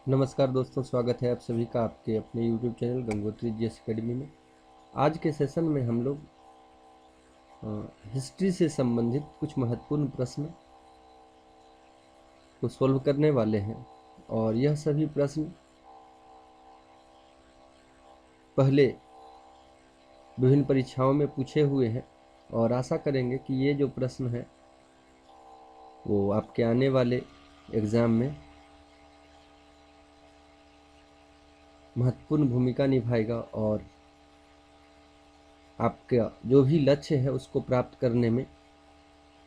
नमस्कार दोस्तों, स्वागत है आप सभी का आपके अपने YouTube channel Gangotri GS academy में। आज के सेशन में हम लोग हिस्ट्री से संबंधित कुछ महत्वपूर्ण प्रश्न को सॉल्व करने वाले हैं और यह सभी प्रश्न पहले विभिन्न परीक्षाओं में पूछे हुए हैं और आशा करेंगे कि ये जो प्रश्न है वो आपके आने वाले एग्ज़ाम में महत्वपूर्ण भूमिका निभाएगा और आपका जो भी लक्ष्य है उसको प्राप्त करने में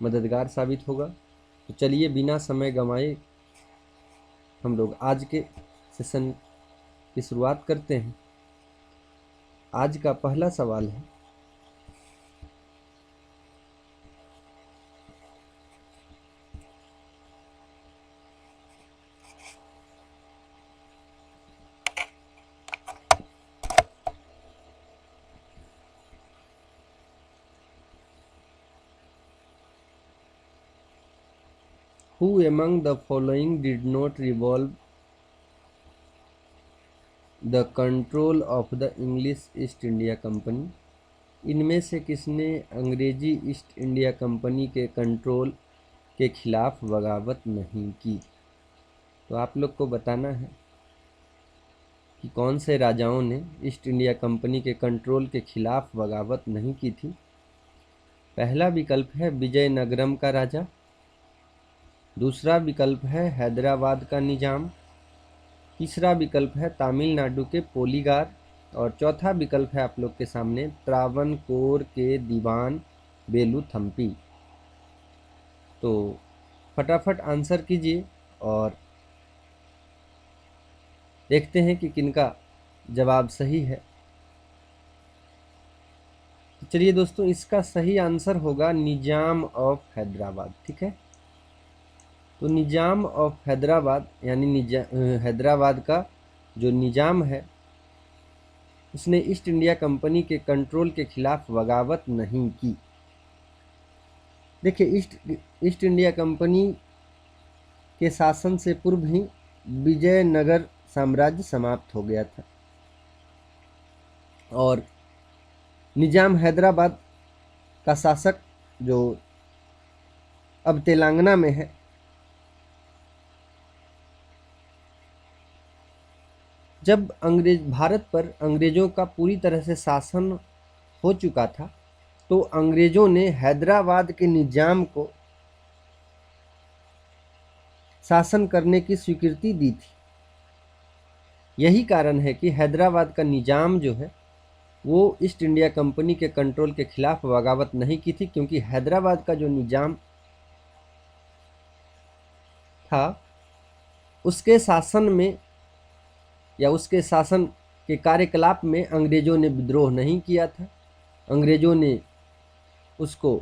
मददगार साबित होगा। तो चलिए बिना समय गंवाए हम लोग आज के सेशन की शुरुआत करते हैं। आज का पहला सवाल है, Who among the following did not revolve the control of the English East India Company? इनमें से किसने अंग्रेजी ईस्ट इंडिया कंपनी के कंट्रोल के खिलाफ बगावत नहीं की? तो आप लोग को बताना है कि कौन से राजाओं ने ईस्ट इंडिया कंपनी के कंट्रोल के खिलाफ बगावत नहीं की थी। पहला विकल्प है विजयनगरम का राजा, दूसरा विकल्प है हैदराबाद का निजाम, तीसरा विकल्प है तमिलनाडु के पोलीगार और चौथा विकल्प है आप लोग के सामने त्रावणकोर के दीवान वेलुथम्पी। तो फटाफट आंसर कीजिए और देखते हैं कि किनका जवाब सही है। तो चलिए दोस्तों, इसका सही आंसर होगा निजाम ऑफ हैदराबाद। ठीक है, तो निजाम ऑफ हैदराबाद यानी हैदराबाद का जो निजाम है उसने ईस्ट इंडिया कंपनी के कंट्रोल के खिलाफ बगावत नहीं की। देखिए, ईस्ट इंडिया कंपनी के शासन से पूर्व ही विजयनगर साम्राज्य समाप्त हो गया था और निजाम हैदराबाद का शासक जो अब तेलंगाना में है, जब भारत पर अंग्रेजों का पूरी तरह से शासन हो चुका था तो अंग्रेजों ने हैदराबाद के निजाम को शासन करने की स्वीकृति दी थी। यही कारण है कि हैदराबाद का निजाम जो है वो ईस्ट इंडिया कंपनी के कंट्रोल के खिलाफ बगावत नहीं की थी, क्योंकि हैदराबाद का जो निजाम था उसके शासन में या उसके शासन के कार्यकलाप में अंग्रेजों ने विद्रोह नहीं किया था। अंग्रेजों ने उसको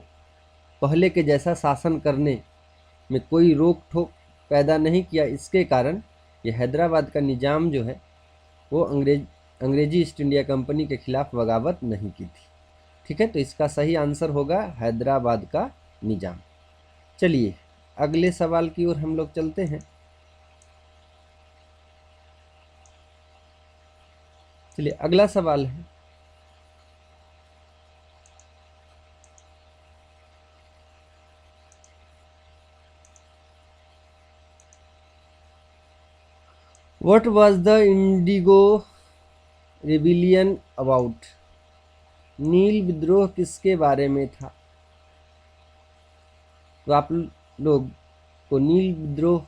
पहले के जैसा शासन करने में कोई रोक टोक पैदा नहीं किया। इसके कारण ये हैदराबाद का निजाम जो है वो अंग्रेजी ईस्ट इंडिया कंपनी के खिलाफ बगावत नहीं की थी। ठीक है, तो इसका सही आंसर होगा हैदराबाद का निजाम। चलिए अगले सवाल की ओर हम लोग चलते हैं। चलिए अगला सवाल है, What was the Indigo Rebellion about? नील विद्रोह किसके बारे में था? तो आप लोग को नील विद्रोह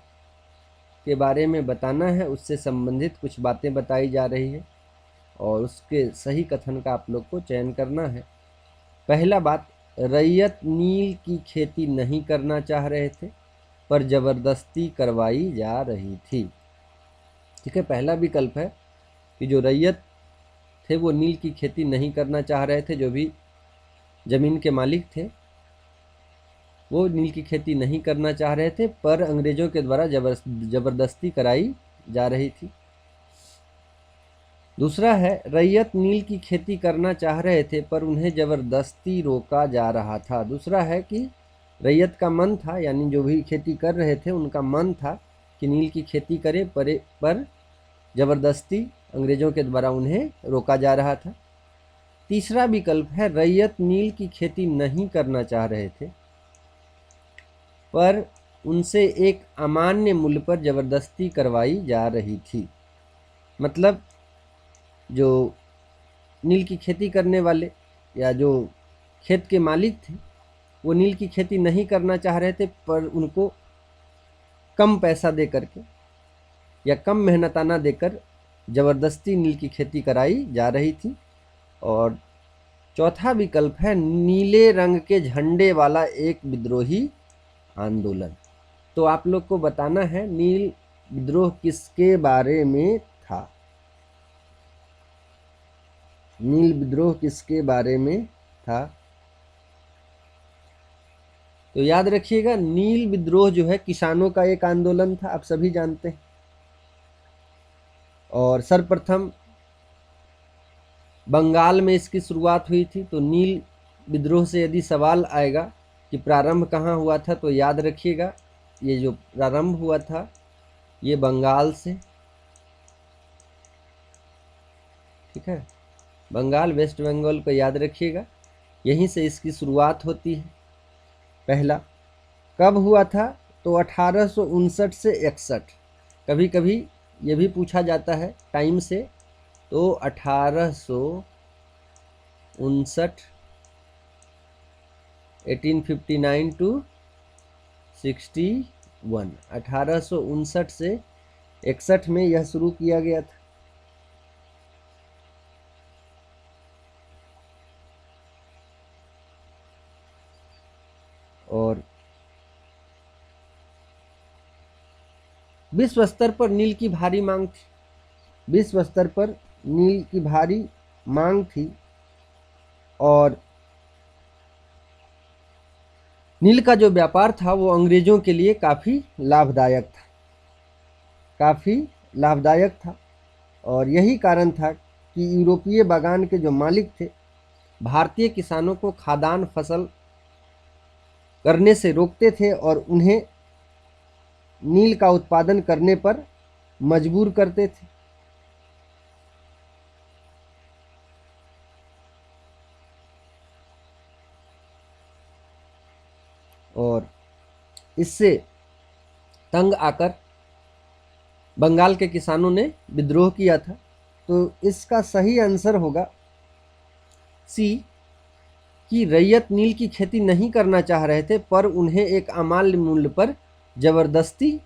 के बारे में बताना है, उससे संबंधित कुछ बातें बताई जा रही है और उसके सही कथन का आप लोग को चयन करना है। पहला बात, रैयत नील की खेती नहीं करना चाह रहे थे पर जबरदस्ती करवाई जा रही थी। ठीक है, पहला विकल्प है कि जो रैयत थे वो नील की खेती नहीं करना चाह रहे थे, जो भी जमीन के मालिक थे वो नील की खेती नहीं करना चाह रहे थे पर अंग्रेजों के द्वारा जबरदस्ती कराई जा रही थी। दूसरा है, रैयत नील की खेती करना चाह रहे थे पर उन्हें जबरदस्ती रोका जा रहा था। दूसरा है कि रैयत का मन था, यानी जो भी खेती कर रहे थे उनका मन था कि नील की खेती करें पर जबरदस्ती अंग्रेजों के द्वारा उन्हें रोका जा रहा था। तीसरा विकल्प है रैयत नील की खेती नहीं करना चाह रहे थे, पर उनसे एक अमान्य मूल्य पर जबरदस्ती करवाई जा रही थी। मतलब जो नील की खेती करने वाले या जो खेत के मालिक थे वो नील की खेती नहीं करना चाह रहे थे, पर उनको कम पैसा दे करके या कम मेहनताना देकर ज़बरदस्ती नील की खेती कराई जा रही थी। और चौथा विकल्प है नीले रंग के झंडे वाला एक विद्रोही आंदोलन। तो आप लोग को बताना है नील विद्रोह किसके बारे में था। नील विद्रोह किसके बारे में था? तो याद रखिएगा, नील विद्रोह जो है किसानों का एक आंदोलन था, आप सभी जानते हैं। और सर्वप्रथम बंगाल में इसकी शुरुआत हुई थी। तो नील विद्रोह से यदि सवाल आएगा कि प्रारंभ कहाँ हुआ था, तो याद रखिएगा ये जो प्रारंभ हुआ था ये बंगाल से, ठीक है, बंगाल, वेस्ट बंगाल को याद रखिएगा, यहीं से इसकी शुरुआत होती है। पहला कब हुआ था? तो 1859 से 61। कभी कभी ये भी पूछा जाता है टाइम से, तो 1859 1859 टू 61, 1859 से 61 में यह शुरू किया गया था। और विश्व स्तर पर नील की भारी मांग थी, विश्व स्तर पर नील की भारी मांग थी। और नील का जो व्यापार था वो अंग्रेजों के लिए काफ़ी लाभदायक था, काफ़ी लाभदायक था। और यही कारण था कि यूरोपीय बागान के जो मालिक थे भारतीय किसानों को खाद्यान्न फसल करने से रोकते थे और उन्हें नील का उत्पादन करने पर मजबूर करते थे। और इससे तंग आकर बंगाल के किसानों ने विद्रोह किया था। तो इसका सही आंसर होगा सी, कि रैयत नील की खेती नहीं करना चाह रहे थे, पर उन्हें एक अमान्य मूल्य पर जबरदस्ती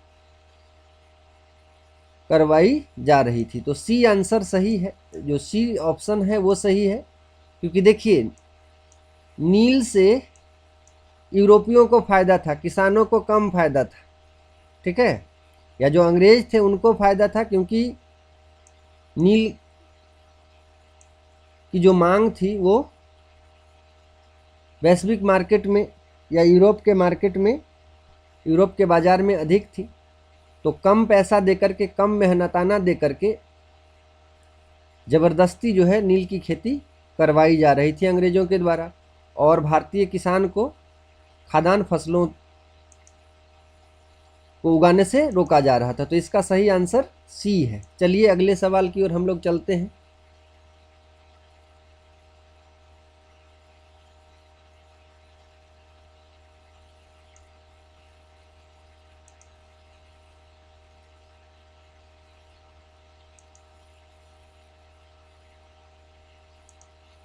करवाई जा रही थी। तो सी आंसर सही है, जो सी ऑप्शन है वो सही है। क्योंकि देखिए नील से यूरोपियों को फायदा था, किसानों को कम फायदा था, ठीक है, या जो अंग्रेज थे उनको फायदा था, क्योंकि नील की जो मांग थी वो वैश्विक मार्केट में या यूरोप के मार्केट में, यूरोप के बाज़ार में अधिक थी। तो कम पैसा देकर के, कम मेहनताना देकर के ज़बरदस्ती जो है नील की खेती करवाई जा रही थी अंग्रेज़ों के द्वारा, और भारतीय किसान को खाद्यान्न फसलों को उगाने से रोका जा रहा था। तो इसका सही आंसर सी है। चलिए अगले सवाल की ओर हम लोग चलते हैं।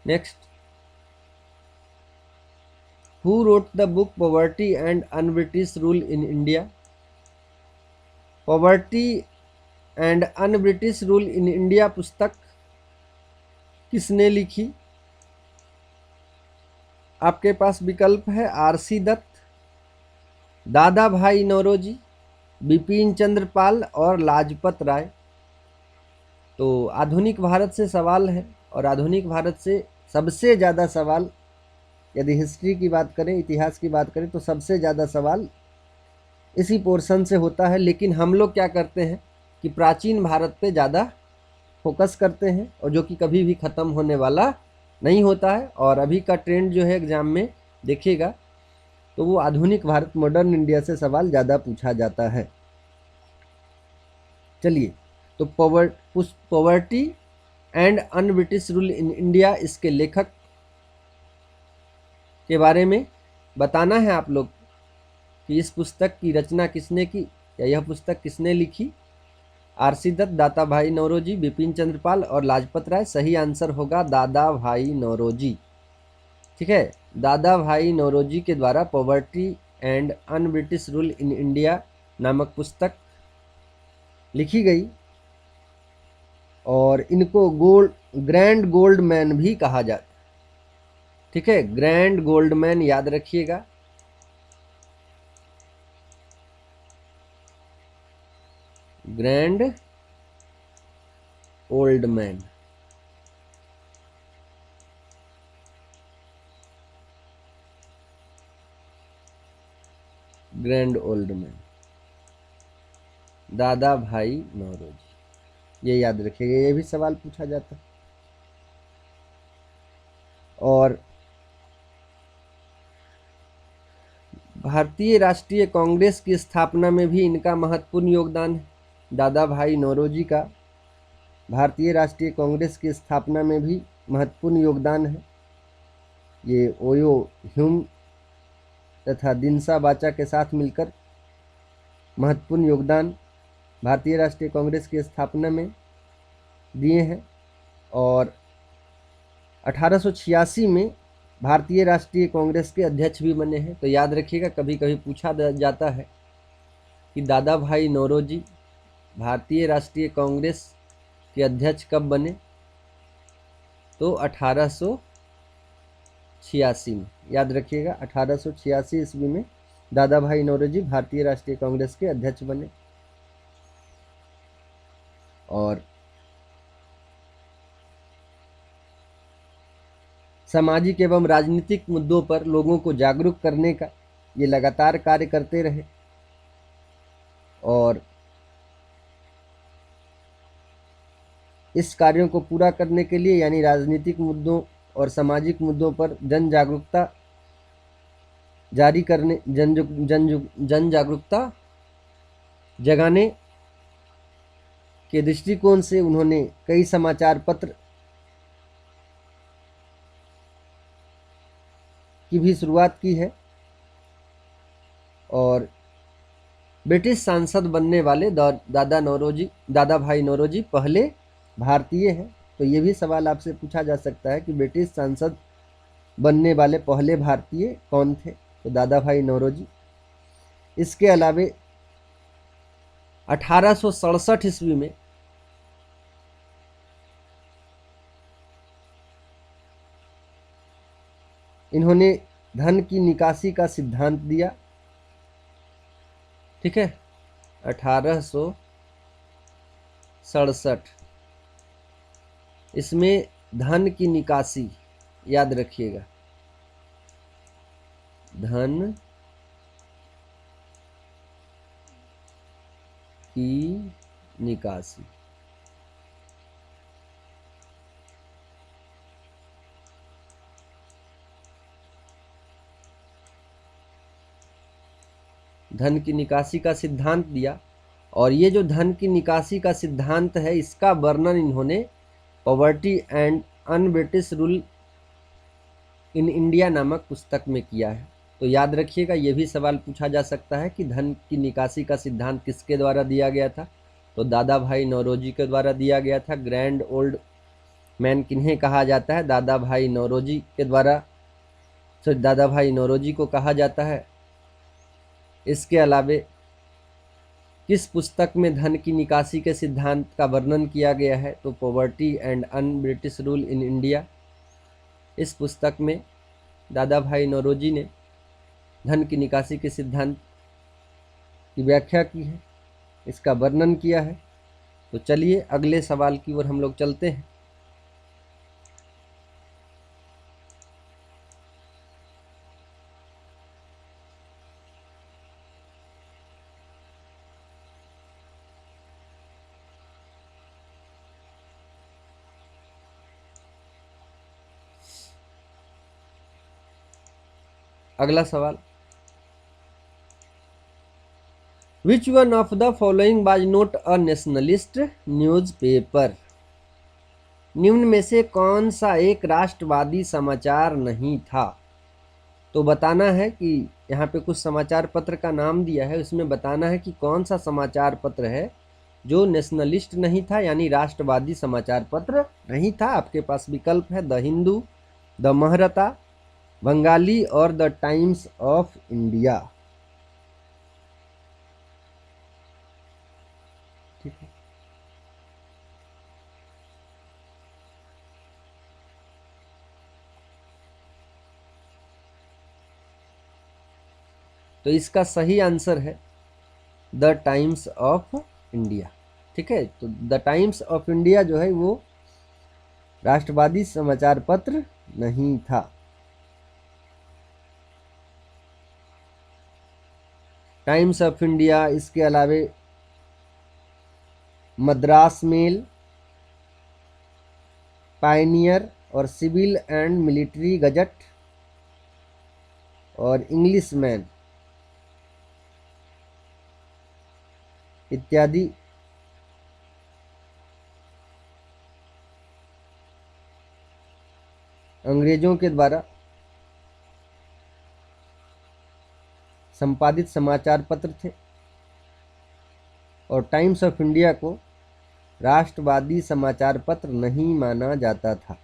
Next, who wrote the book poverty and un-British rule in India? Poverty and un-British rule in India पुस्तक किसने लिखी? आपके पास विकल्प है आरसी दत्त, दादा भाई नौरोजी, बिपिन चंद्र पाल और लाजपत राय। तो आधुनिक भारत से सवाल है, और आधुनिक भारत से सबसे ज़्यादा सवाल, यदि हिस्ट्री की बात करें, इतिहास की बात करें, तो सबसे ज़्यादा सवाल इसी पोर्शन से होता है। लेकिन हम लोग क्या करते हैं कि प्राचीन भारत पे ज़्यादा फोकस करते हैं, और जो कि कभी भी ख़त्म होने वाला नहीं होता है। और अभी का ट्रेंड जो है एग्ज़ाम में देखिएगा तो वो आधुनिक भारत, मॉडर्न इंडिया से सवाल ज़्यादा पूछा जाता है। चलिए तो poverty and un British rule in India, इसके लेखक के बारे में बताना है आप लोग कि इस पुस्तक की रचना किसने की या यह पुस्तक किसने लिखी। आरसी दत्त, दादा भाई नौरोजी, बिपिन चंद्रपाल और लाजपत राय। सही आंसर होगा दादा भाई नौरोजी। ठीक है, दादा भाई नौरोजी के द्वारा poverty and un British rule in India नामक पुस्तक लिखी गई और इनको ग्रैंड गोल्ड मैन भी कहा जाता। ठीक है, ग्रैंड गोल्ड मैन याद रखिएगा। Grand old man. Grand old man दादा भाई नौरोजी, ये याद रखिएगा, ये भी सवाल पूछा जाता है। और भारतीय राष्ट्रीय कांग्रेस की स्थापना में भी इनका महत्वपूर्ण योगदान है। दादा भाई नौरोजी का भारतीय राष्ट्रीय कांग्रेस की स्थापना में भी महत्वपूर्ण योगदान है। ये ओयो ह्यूम तथा दिनसा बाचा के साथ मिलकर महत्वपूर्ण योगदान भारतीय राष्ट्रीय कांग्रेस की स्थापना में दिए हैं। और 1886 में भारतीय राष्ट्रीय कांग्रेस के अध्यक्ष भी बने हैं। तो याद रखिएगा, कभी कभी पूछा जाता है कि दादा भाई नौरोजी भारतीय राष्ट्रीय कांग्रेस के अध्यक्ष कब बने, तो 1886 में। याद रखिएगा, 1886 ईस्वी में दादा भाई नौरोजी भारतीय राष्ट्रीय कांग्रेस के अध्यक्ष बने। और सामाजिक एवं राजनीतिक मुद्दों पर लोगों को जागरूक करने का ये लगातार कार्य करते रहे। और इस कार्यों को पूरा करने के लिए, यानी राजनीतिक मुद्दों और सामाजिक मुद्दों पर जन जागरूकता जारी करने, जन जागरूकता जगाने के दृष्टिकोण से उन्होंने कई समाचार पत्र की भी शुरुआत की है। और ब्रिटिश सांसद बनने वाले दादा भाई नौरोजी पहले भारतीय हैं। तो ये भी सवाल आपसे पूछा जा सकता है कि ब्रिटिश सांसद बनने वाले पहले भारतीय कौन थे, तो दादा भाई नौरोजी। इसके अलावे 1867 ईस्वी में इन्होंने धन की निकासी का सिद्धांत दिया। ठीक है, 1867 इसमें धन की निकासी, याद रखिएगा, धन की निकासी। धन की निकासी का सिद्धांत दिया। और ये जो धन की निकासी का सिद्धांत है, इसका वर्णन इन्होंने poverty and un British rule in India नामक पुस्तक में किया है। तो याद रखिएगा, ये भी सवाल पूछा जा सकता है कि धन की निकासी का सिद्धांत किसके द्वारा दिया गया था, तो दादा भाई नौरोजी के द्वारा दिया गया था। ग्रैंड ओल्ड मैन किन्हें कहा जाता है, दादा भाई नौरोजी के द्वारा, दादा भाई नौरोजी को कहा जाता है। इसके अलावे किस पुस्तक में धन की निकासी के सिद्धांत का वर्णन किया गया है, तो poverty and un British rule in India. इस पुस्तक में दादा भाई नौरोजी ने धन की निकासी के सिद्धांत की व्याख्या की है, इसका वर्णन किया है। तो चलिए अगले सवाल की ओर हम लोग चलते हैं। अगला सवाल, which one of the following was not a nationalist newspaper. निम्न में से कौन सा एक राष्ट्रवादी समाचार नहीं था। तो बताना है कि यहाँ पे कुछ समाचार पत्र का नाम दिया है, उसमें बताना है कि कौन सा समाचार पत्र है जो नेशनलिस्ट नहीं था, यानी राष्ट्रवादी समाचार पत्र नहीं था। आपके पास विकल्प है द हिंदू, द महरता, बंगाली और द टाइम्स ऑफ इंडिया। ठीक है, तो इसका सही आंसर है द टाइम्स ऑफ इंडिया। ठीक है, तो द टाइम्स ऑफ इंडिया जो है वो राष्ट्रवादी समाचार पत्र नहीं था। टाइम्स ऑफ इंडिया, इसके अलावे मद्रास मेल, पायनियर और सिविल एंड मिलिट्री गजट और इंग्लिश मैन इत्यादि अंग्रेजों के द्वारा संपादित समाचार पत्र थे और टाइम्स ऑफ इंडिया को राष्ट्रवादी समाचार पत्र नहीं माना जाता था।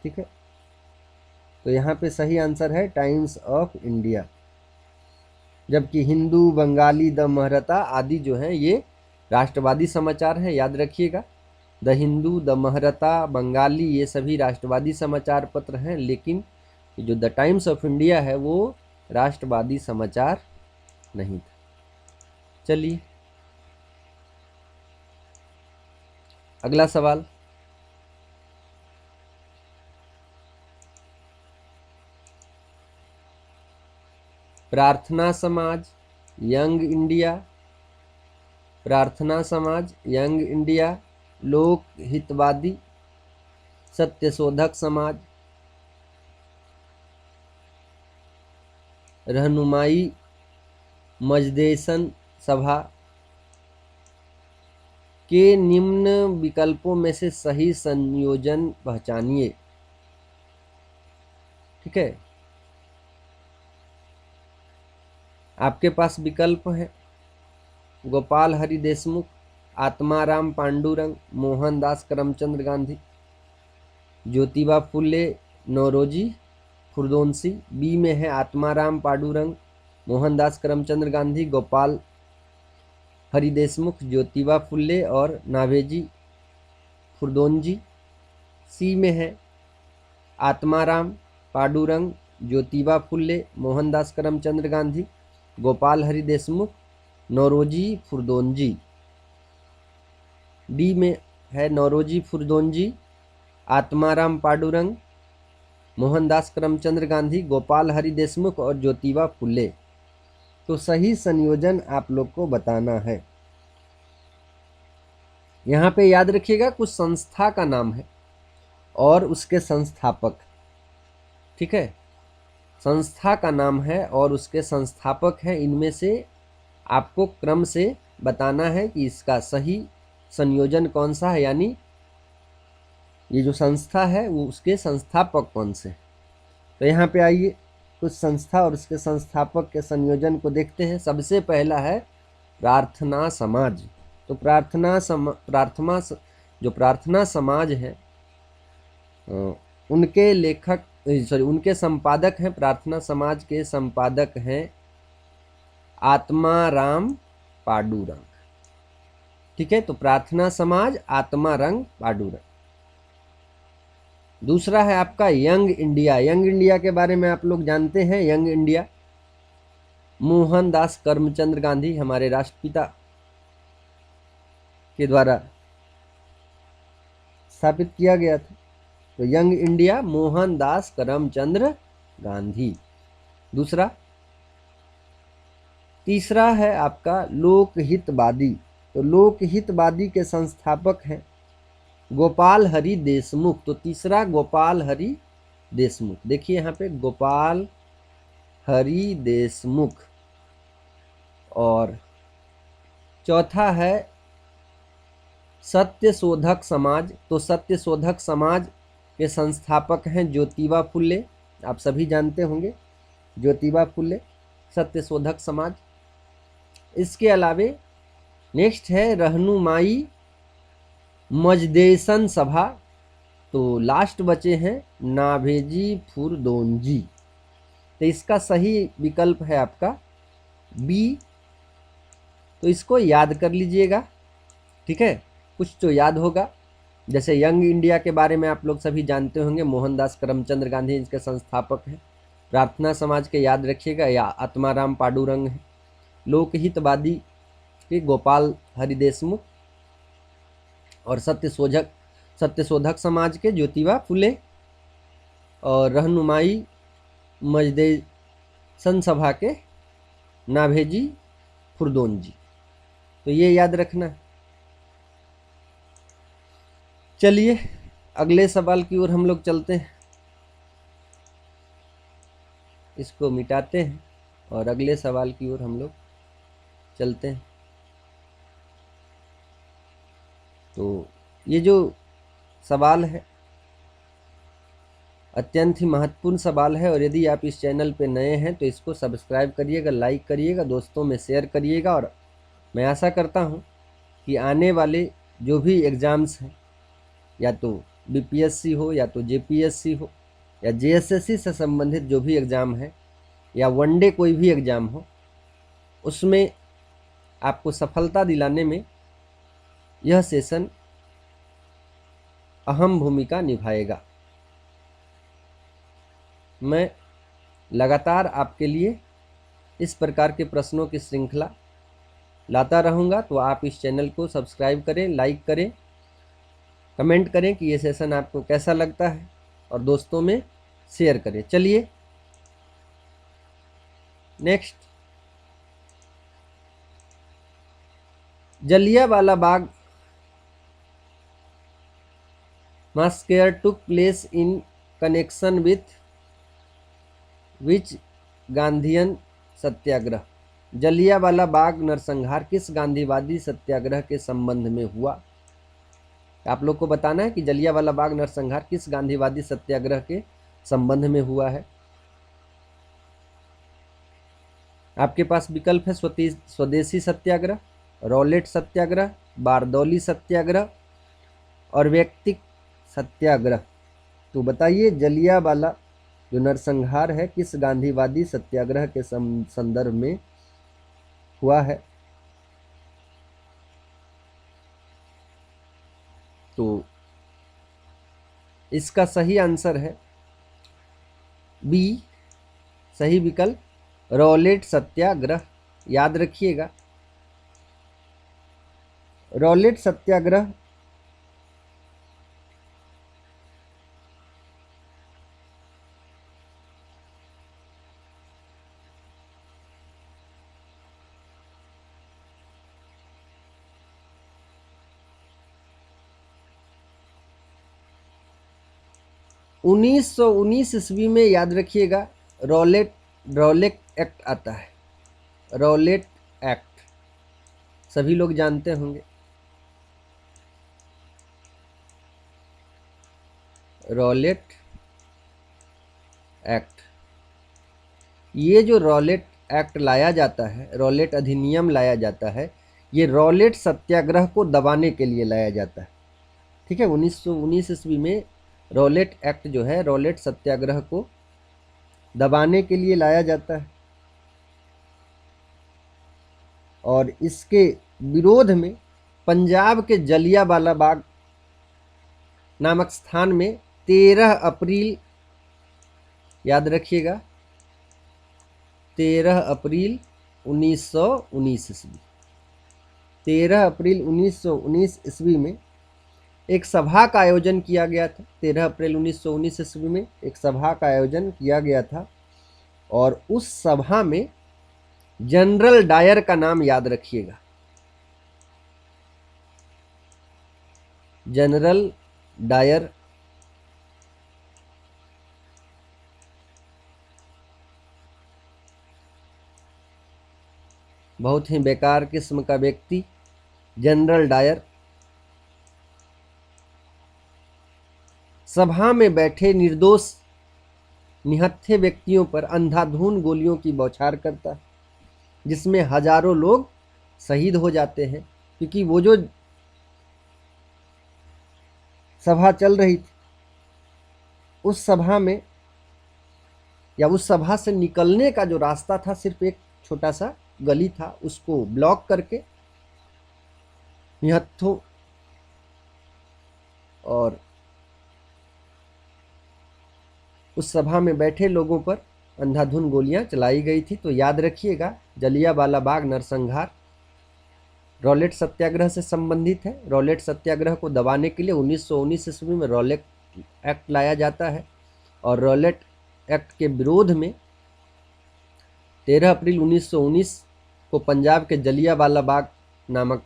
ठीक है, तो यहाँ पे सही आंसर है टाइम्स ऑफ इंडिया, जबकि हिंदू, बंगाली, द महरता आदि जो हैं ये राष्ट्रवादी समाचार हैं। याद रखिएगा, द हिंदू, द महरता, बंगाली ये सभी राष्ट्रवादी समाचार पत्र हैं, लेकिन जो द टाइम्स ऑफ इंडिया है वो राष्ट्रवादी समाचार नहीं था। चलिए अगला सवाल। प्रार्थना समाज, यंग इंडिया, प्रार्थना समाज, यंग इंडिया, लोक हितवादी, सत्यशोधक समाज, रहनुमाई मजदेसन सभा के निम्न विकल्पों में से सही संयोजन पहचानिए। ठीक है, आपके पास विकल्प है गोपाल हरि देशमुख, आत्माराम पांडुरंग, मोहनदास करमचंद गांधी, ज्योतिबा फुले, नौरोजी खुर्दोंसी। बी में है आत्माराम पांडुरंग, मोहनदास करमचंद गांधी, गोपाल हरि देशमुख, ज्योतिबा फुले और नावेजी खुर्दोंजी। सी में है आत्माराम पांडुरंग, ज्योतिबा फुले, मोहनदास करमचंद गांधी, गोपाल हरि देशमुख, नौरोजी खुर्दोंजी। डी में है नौरोजी खुर्दोंजी, आत्माराम पांडुरंग, मोहनदास करमचंद गांधी, गोपाल हरि देशमुख और ज्योतिबा फुले। तो सही संयोजन आप लोग को बताना है। यहाँ पे याद रखिएगा कुछ संस्था का नाम है और उसके संस्थापक। ठीक है, संस्था का नाम है और उसके संस्थापक हैं, इनमें से आपको क्रम से बताना है कि इसका सही संयोजन कौन सा है, यानी ये जो संस्था है वो उसके संस्थापक कौन से। तो यहाँ पे आइए कुछ संस्था और उसके संस्थापक के संयोजन को देखते हैं। सबसे पहला है प्रार्थना समाज। तो जो प्रार्थना समाज है उनके लेखक उनके संपादक हैं, प्रार्थना समाज के संपादक हैं आत्माराम पांडुरंग। ठीक है, तो प्रार्थना समाज आत्माराम पांडुरंग। दूसरा है आपका यंग इंडिया। यंग इंडिया के बारे में आप लोग जानते हैं, यंग इंडिया मोहनदास करमचंद गांधी हमारे राष्ट्रपिता के द्वारा स्थापित किया गया था। तो यंग इंडिया मोहनदास करमचंद गांधी दूसरा। तीसरा है आपका लोकहितवादी। तो लोकहितवादी के संस्थापक हैं गोपाल हरि देशमुख। तो तीसरा गोपाल हरि देशमुख, देखिए यहाँ पे गोपाल हरि देशमुख। और चौथा है सत्यशोधक समाज। तो सत्यशोधक समाज के संस्थापक हैं ज्योतिबा फुले, आप सभी जानते होंगे ज्योतिबा फुले, सत्यशोधक समाज। इसके अलावे नेक्स्ट है रहनुमाई मजदेसन सभा। तो लास्ट बचे हैं नाभेजी फुरदोंजी। तो इसका सही विकल्प है आपका बी। तो इसको याद कर लीजिएगा, ठीक है, कुछ तो याद होगा। जैसे यंग इंडिया के बारे में आप लोग सभी जानते होंगे, मोहनदास करमचंद गांधी इसके संस्थापक हैं। प्रार्थना समाज के याद रखिएगा, या आत्माराम पांडुरंग है। लोकहितवादी के गोपाल हरि देशमुख, और सत्यशोधक समाज के ज्योतिबा फुले, और रहनुमाई मजदेसन सभा के नाभेजी फुरदोंजी। तो ये याद रखना। चलिए अगले सवाल की ओर हम लोग चलते हैं, इसको मिटाते हैं और अगले सवाल की ओर हम लोग चलते हैं। तो ये जो सवाल है अत्यंत ही महत्वपूर्ण सवाल है, और यदि आप इस चैनल पे नए हैं तो इसको सब्सक्राइब करिएगा, लाइक करिएगा, दोस्तों में शेयर करिएगा। और मैं आशा करता हूँ कि आने वाले जो भी एग्ज़ाम्स हैं, या तो बीपीएससी हो, या तो जेपीएससी हो, या जेएसएससी से संबंधित जो भी एग्ज़ाम है, या वनडे कोई भी एग्ज़ाम हो, उसमें आपको सफलता दिलाने में यह सेशन अहम भूमिका निभाएगा। मैं लगातार आपके लिए इस प्रकार के प्रश्नों की श्रृंखला लाता रहूँगा। तो आप इस चैनल को सब्सक्राइब करें, लाइक करें, कमेंट करें कि ये सेशन आपको कैसा लगता है, और दोस्तों में शेयर करें। चलिए next, Jallianwala Bagh massacre took place in connection with which Gandhian satyagraha. Jallianwala Bagh नरसंहार किस गांधीवादी सत्याग्रह के संबंध में हुआ? आप लोग को बताना है कि जलियांवाला बाग नरसंहार किस गांधीवादी सत्याग्रह के संबंध में हुआ है। आपके पास विकल्प है स्वदेशी सत्याग्रह, रॉलेट सत्याग्रह, बारदौली सत्याग्रह और व्यक्तिक सत्याग्रह। तो बताइए जलियांवाला जो नरसंहार है किस गांधीवादी सत्याग्रह के संदर्भ में हुआ है? तो इसका सही आंसर है बी, सही विकल्प रॉलेट सत्याग्रह। याद रखिएगा, रॉलेट सत्याग्रह उन्नीस सौ 19 ईस्वी में, याद रखिएगा, रॉलेट एक्ट आता है। रॉलेट एक्ट सभी लोग जानते होंगे। रॉलेट एक्ट, ये जो रॉलेट एक्ट लाया जाता है, रॉलेट अधिनियम लाया जाता है, ये रॉलेट सत्याग्रह को दबाने के लिए लाया जाता है। ठीक है, 1919 ईस्वी में रॉलेट एक्ट जो है रॉलेट सत्याग्रह को दबाने के लिए लाया जाता है, और इसके विरोध में पंजाब के जलियांवाला बाग नामक स्थान में 13 अप्रैल, याद रखिएगा, 13 अप्रैल 1919 ईस्वी, 13 अप्रैल 1919 ईस्वी में एक सभा का आयोजन किया गया था। 13 अप्रैल 1919 ईस्वी में एक सभा का आयोजन किया गया था, और उस सभा में जनरल डायर का नाम याद रखिएगा, जनरल डायर बहुत ही बेकार किस्म का व्यक्ति जनरल डायर सभा में बैठे निर्दोष निहत्थे व्यक्तियों पर अंधाधुंध गोलियों की बौछार करता है, जिसमें हजारों लोग शहीद हो जाते हैं। क्योंकि वो जो सभा चल रही थी, उस सभा में या उस सभा से निकलने का जो रास्ता था सिर्फ एक छोटा सा गली था, उसको ब्लॉक करके निहत्थों और उस सभा में बैठे लोगों पर अंधाधुंध गोलियां चलाई गई थी। तो याद रखिएगा, जलियांवाला बाग नरसंहार रॉलेट सत्याग्रह से संबंधित है। रॉलेट सत्याग्रह को दबाने के लिए 1919 ईस्वी में रॉलेट एक्ट लाया जाता है और रॉलेट एक्ट के विरोध में 13 अप्रैल 1919 को पंजाब के जलियांवाला बाग नामक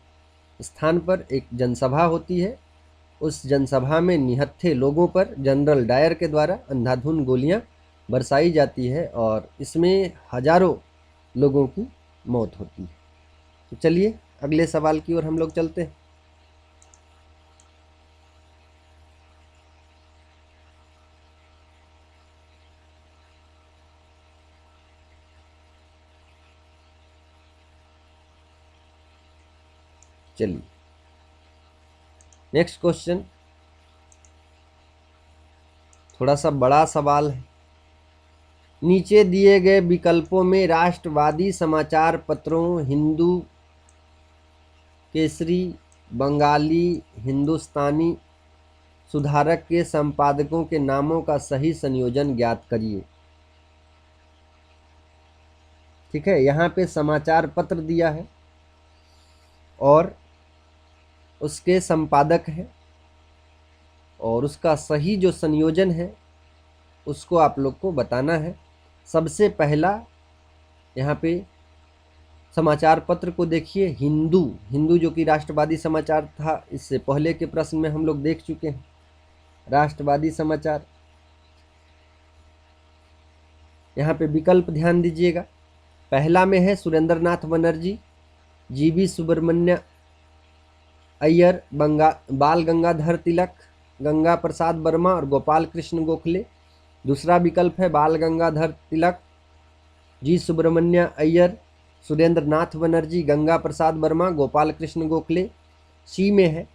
स्थान पर एक जनसभा होती है। उस जनसभा में निहत्थे लोगों पर जनरल डायर के द्वारा अंधाधुंध गोलियां बरसाई जाती है और इसमें हजारों लोगों की मौत होती है। तो चलिए अगले सवाल की ओर हम लोग चलते हैं। चलिए नेक्स्ट क्वेश्चन थोड़ा सा बड़ा सवाल है। नीचे दिए गए विकल्पों में राष्ट्रवादी समाचार पत्रों हिंदू केसरी, बंगाली, हिंदुस्तानी सुधारक के संपादकों के नामों का सही संयोजन ज्ञात करिए। ठीक है, यहाँ पे समाचार पत्र दिया है और उसके संपादक हैं और उसका सही जो संयोजन है उसको आप लोग को बताना है। सबसे पहला यहाँ पे समाचार पत्र को देखिए, हिंदू जो कि राष्ट्रवादी समाचार था, इससे पहले के प्रश्न में हम लोग देख चुके हैं राष्ट्रवादी समाचार। यहाँ पे विकल्प ध्यान दीजिएगा, पहला में है सुरेंद्र नाथ बनर्जी, जीवी सुब्रमण्य अय्यर, बाल गंगाधर तिलक, गंगा प्रसाद वर्मा और गोपाल कृष्ण गोखले। दूसरा विकल्प है बाल गंगाधर तिलक, जी सुब्रमण्य अय्यर, सुरेंद्र नाथ बनर्जी, गंगा प्रसाद वर्मा, गोपाल कृष्ण गोखले। सी में है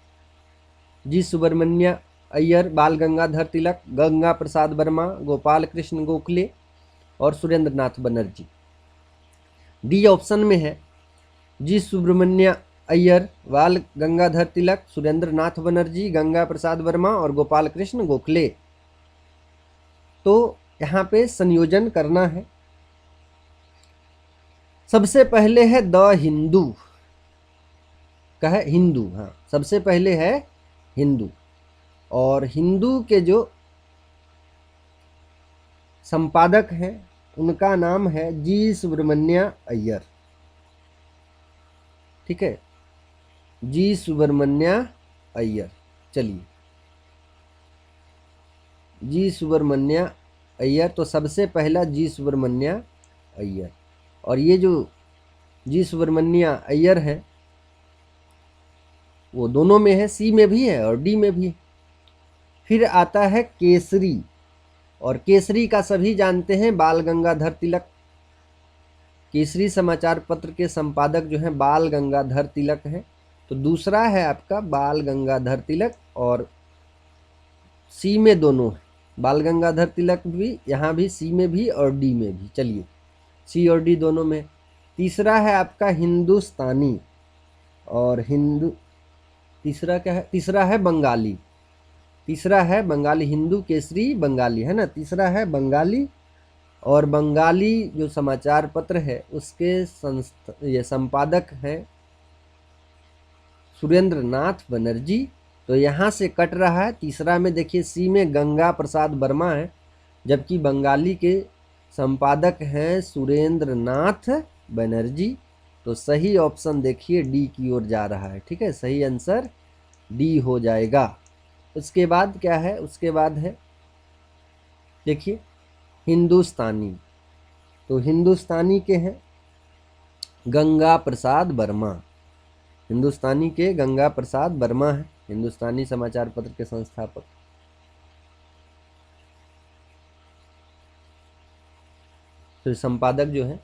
जी सुब्रमण्य अय्यर, बाल गंगाधर तिलक, गंगा प्रसाद वर्मा, गोपाल कृष्ण गोखले और सुरेंद्र नाथ बनर्जी। डी ऑप्शन में है जी सुब्रमण्य अय्यर, बाल गंगाधर तिलक, सुरेंद्र नाथ बनर्जी, गंगा प्रसाद वर्मा और गोपाल कृष्ण गोखले। तो यहाँ पे संयोजन करना है। सबसे पहले है द हिंदू का है हिंदू, हाँ सबसे पहले है हिंदू और हिंदू के जो संपादक हैं उनका नाम है जी सुब्रमण्य अय्यर। ठीक है, जी सुब्रमण्य अय्यर। चलिए जी सुब्रमण्य अय्यर, तो सबसे पहला जी सुब्रमण्य अय्यर और ये जो जी सुब्रमण्य अय्यर है वो दोनों में है, सी में भी है और डी में भी है। फिर आता है केसरी और केसरी का सभी जानते हैं बाल गंगाधर तिलक। केसरी समाचार पत्र के संपादक जो हैं बाल गंगाधर तिलक हैं। तो दूसरा है आपका बाल गंगाधर तिलक और सी में दोनों है, बाल गंगाधर तिलक भी यहाँ भी सी में भी और डी में भी। चलिए सी और डी दोनों में। तीसरा है आपका हिंदुस्तानी और तीसरा क्या है, तीसरा है बंगाली। तीसरा है बंगाली, हिंदू केसरी बंगाली है ना, तीसरा है बंगाली और बंगाली जो समाचार पत्र है उसके ये संपादक हैं सुरेंद्र नाथ बनर्जी। तो यहाँ से कट रहा है, तीसरा में देखिए सी में गंगा प्रसाद वर्मा है जबकि बंगाली के संपादक हैं सुरेंद्र नाथ बनर्जी। तो सही ऑप्शन देखिए डी की ओर जा रहा है। ठीक है, सही आंसर डी हो जाएगा। उसके बाद क्या है, उसके बाद है देखिए हिंदुस्तानी। तो हिंदुस्तानी के हैं गंगा प्रसाद वर्मा। हिंदुस्तानी के गंगा प्रसाद वर्मा है हिंदुस्तानी समाचार पत्र के संस्थापक। तो संपादक जो है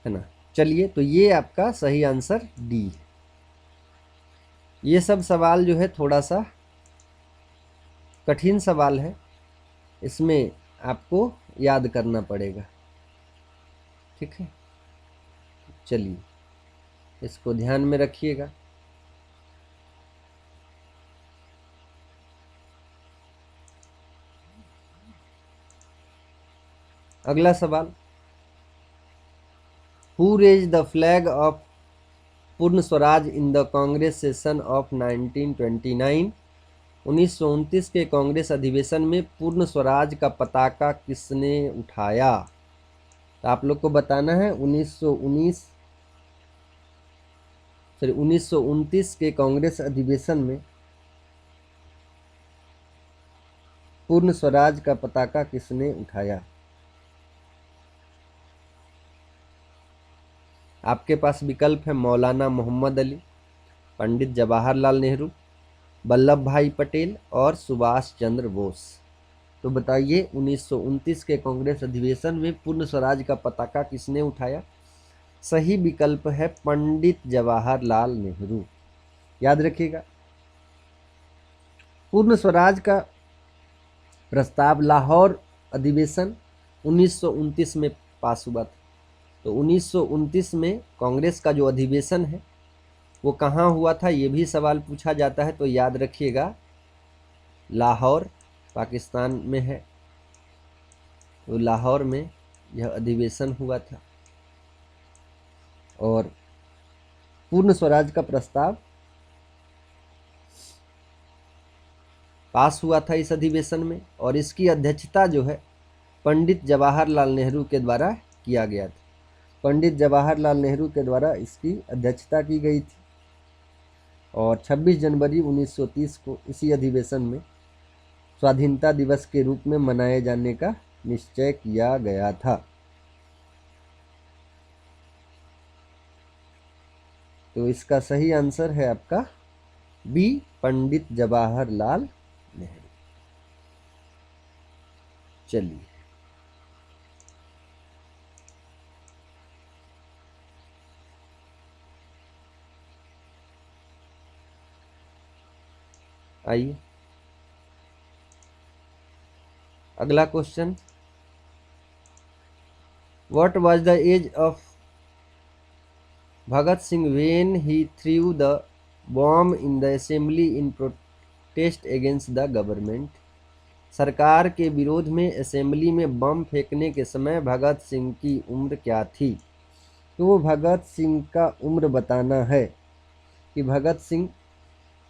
ना। चलिए, तो ये आपका सही आंसर डी है। ये सब सवाल जो है थोड़ा सा कठिन सवाल है, इसमें आपको याद करना पड़ेगा। ठीक है, चलिए इसको ध्यान में रखिएगा। अगला सवाल, who raise the flag of Purna Swaraj in the Congress session of 1929। 1929 के कांग्रेस अधिवेशन में पूर्ण स्वराज का पताका किसने उठाया? तो आप लोग को बताना है 1929 के कांग्रेस अधिवेशन में पूर्ण स्वराज का पताका किसने उठाया। आपके पास विकल्प है मौलाना मोहम्मद अली, पंडित जवाहरलाल नेहरू, वल्लभ भाई पटेल और सुभाष चंद्र बोस। तो बताइए 1929 के कांग्रेस अधिवेशन में पूर्ण स्वराज का पताका किसने उठाया? सही विकल्प है पंडित जवाहरलाल नेहरू। याद रखिएगा, पूर्ण स्वराज का प्रस्ताव लाहौर अधिवेशन 1929 में पास हुआ था। तो 1929 में कांग्रेस का जो अधिवेशन है वो कहाँ हुआ था, ये भी सवाल पूछा जाता है। तो याद रखिएगा, लाहौर पाकिस्तान में है। तो लाहौर में यह अधिवेशन हुआ था और पूर्ण स्वराज का प्रस्ताव पास हुआ था इस अधिवेशन में, और इसकी अध्यक्षता जो है पंडित जवाहरलाल नेहरू के द्वारा किया गया था। पंडित जवाहरलाल नेहरू के द्वारा इसकी अध्यक्षता की गई थी और 26 जनवरी 1930 को इसी अधिवेशन में स्वाधीनता दिवस के रूप में मनाए जाने का निश्चय किया गया था। तो इसका सही आंसर है आपका बी, पंडित जवाहरलाल नेहरू। चलिए आइए अगला question, what was the age of Bhagat Singh when he threw the bomb in the assembly in protest against the government. सरकार के विरोध में असेंबली में बम फेंकने के समय भगत सिंह की उम्र क्या थी? तो भगत सिंह का उम्र बताना है कि भगत सिंह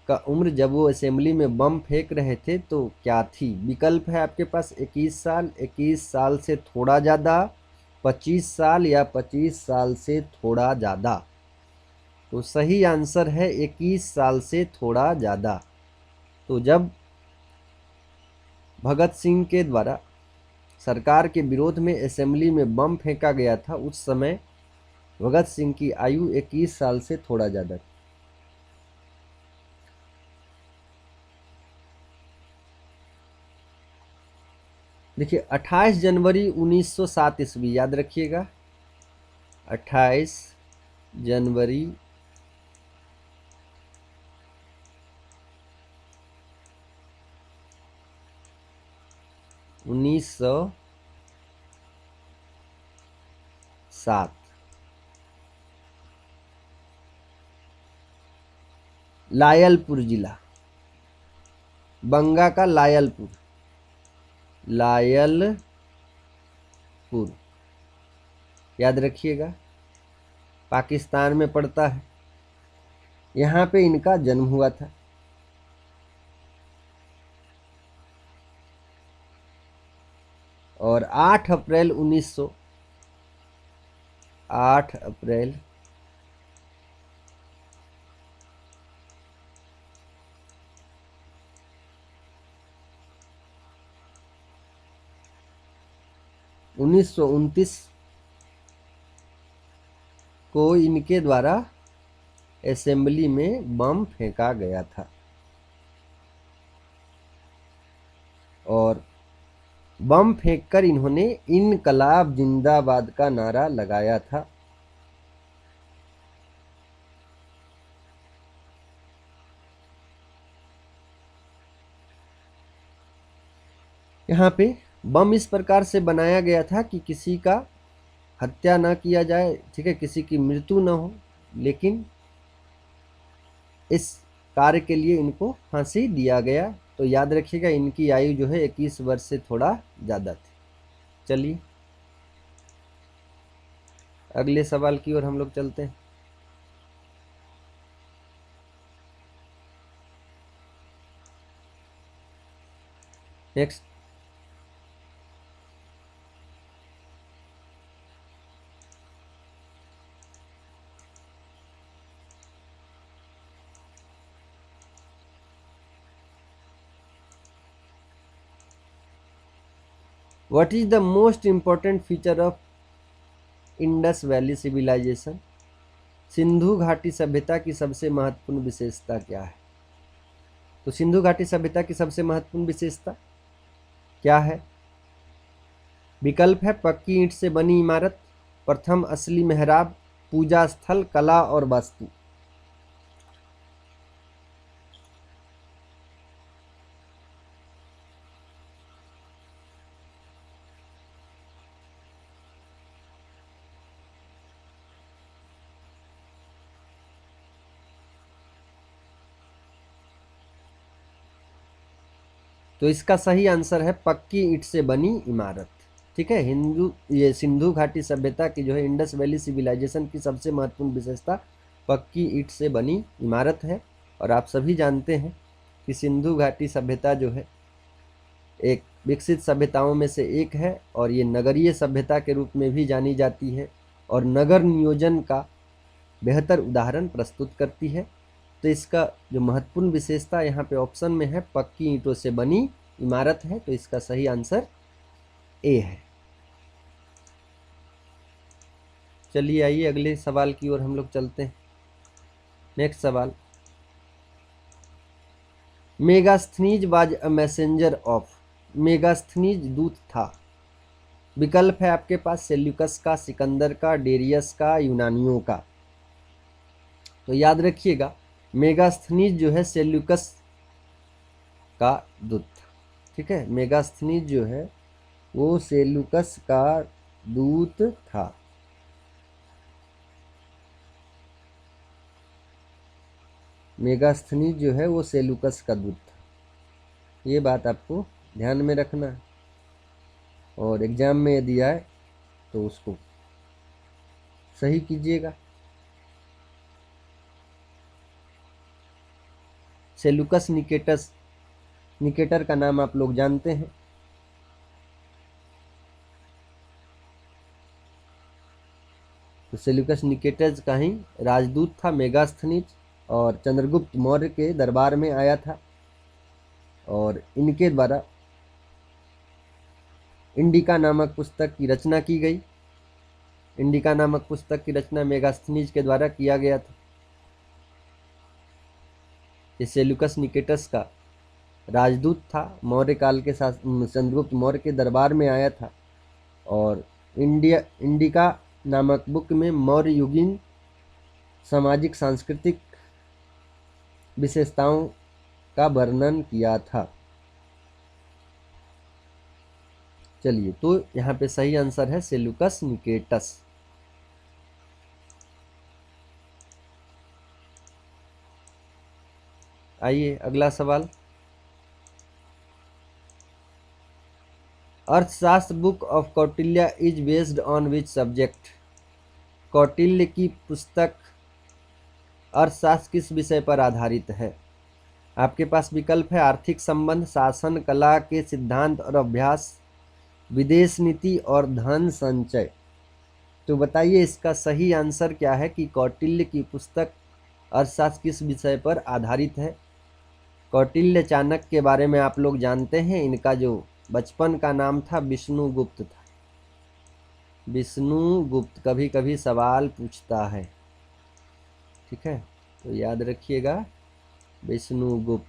का उम्र जब वो असेंबली में बम फेंक रहे थे तो क्या थी। विकल्प है आपके पास 21 साल, 21 साल से थोड़ा ज़्यादा, 25 साल या 25 साल से थोड़ा ज़्यादा। तो सही आंसर है 21 साल से थोड़ा ज़्यादा। तो जब भगत सिंह के द्वारा सरकार के विरोध में असेंबली में बम फेंका गया था उस समय भगत सिंह की आयु 21 साल से थोड़ा ज़्यादा थी। देखिए 28 जनवरी 1907 ईस्वी, याद रखिएगा 28 जनवरी 1907 लायलपुर जिला, बंगा का लायलपुर, लायलपुर याद रखिएगा, पाकिस्तान में पड़ता है। यहाँ पे इनका जन्म हुआ था। और 8 अप्रैल 1929 को इनके द्वारा असेंबली में बम फेंका गया था और बम फेंककर इन्होंने इनकलाब जिंदाबाद का नारा लगाया था। यहाँ पे बम इस प्रकार से बनाया गया था कि किसी का हत्या ना किया जाए, ठीक है, किसी की मृत्यु ना हो, लेकिन इस कार्य के लिए इनको फांसी दिया गया। तो याद रखिएगा इनकी आयु जो है 21 वर्ष से थोड़ा ज़्यादा थी। चलिए अगले सवाल की ओर हम लोग चलते हैं। Next, what is the most important feature of Indus valley civilisation? Sindhu घाटी सभ्यता की सबसे महत्वपूर्ण विशेषता क्या है? तो सिंधु घाटी सभ्यता की सबसे महत्वपूर्ण विशेषता क्या है? विकल्प है पक्की ईंट से बनी इमारत, प्रथम असली मेहराब, पूजा स्थल, कला और वास्तु। तो इसका सही आंसर है पक्की ईंट से बनी इमारत। ठीक है, ये सिंधु घाटी सभ्यता की जो है इंडस वैली सिविलाइजेशन की सबसे महत्वपूर्ण विशेषता पक्की ईंट से बनी इमारत है। और आप सभी जानते हैं कि सिंधु घाटी सभ्यता जो है एक विकसित सभ्यताओं में से एक है और ये नगरीय सभ्यता के रूप में भी जानी जाती है और नगर नियोजन का बेहतर उदाहरण प्रस्तुत करती है। तो इसका जो महत्वपूर्ण विशेषता यहाँ पे ऑप्शन में है पक्की ईंटों से बनी इमारत है। तो इसका सही आंसर ए है। चलिए आइए अगले सवाल की ओर हम लोग चलते हैं। नेक्स्ट सवाल, Megasthenes was a messenger of. Megasthenes दूत था। विकल्प है आपके पास सेल्यूकस का, सिकंदर का, डेरियस का, यूनानियों का। तो याद रखिएगा मेगास्थनीज जो है सेल्यूकस का दूत था। ठीक है, मेगास्थनीज जो है वो सेल्यूकस का दूत था। मेगास्थनीज जो है वो सेल्यूकस का दूत था, ये बात आपको ध्यान में रखना है और एग्जाम में यदि आए तो उसको सही कीजिएगा। सेल्यूकस निकेटर का नाम आप लोग जानते हैं। तो सेल्यूकस निकेटर का ही राजदूत था मेगास्थनीज और चंद्रगुप्त मौर्य के दरबार में आया था और इनके द्वारा इंडिका नामक पुस्तक की रचना की गई। इंडिका नामक पुस्तक की रचना मेगास्थनीज के द्वारा किया गया था। ये सेल्यूकस निकेटस का राजदूत था, मौर्य काल के साथ चंद्रगुप्त मौर्य के दरबार में आया था और इंडिका नामक बुक में मौर्य युगीन सामाजिक सांस्कृतिक विशेषताओं का वर्णन किया था। चलिए, तो यहाँ पे सही आंसर है सेल्यूकस निकेटस। आइए अगला सवाल, अर्थशास्त्र book of Kautilya is based on which subject? Kautilya की पुस्तक अर्थशास्त्र किस विषय पर आधारित है? आपके पास विकल्प है आर्थिक संबंध, शासन कला के सिद्धांत और अभ्यास, विदेश नीति और धन संचय। तो बताइए इसका सही आंसर क्या है कि कौटिल्य की पुस्तक अर्थशास्त्र किस विषय पर आधारित है? कौटिल्य चाणक्य के बारे में आप लोग जानते हैं, इनका जो बचपन का नाम था विष्णुगुप्त था। विष्णुगुप्त कभी कभी सवाल पूछता है, ठीक है, तो याद रखिएगा विष्णुगुप्त।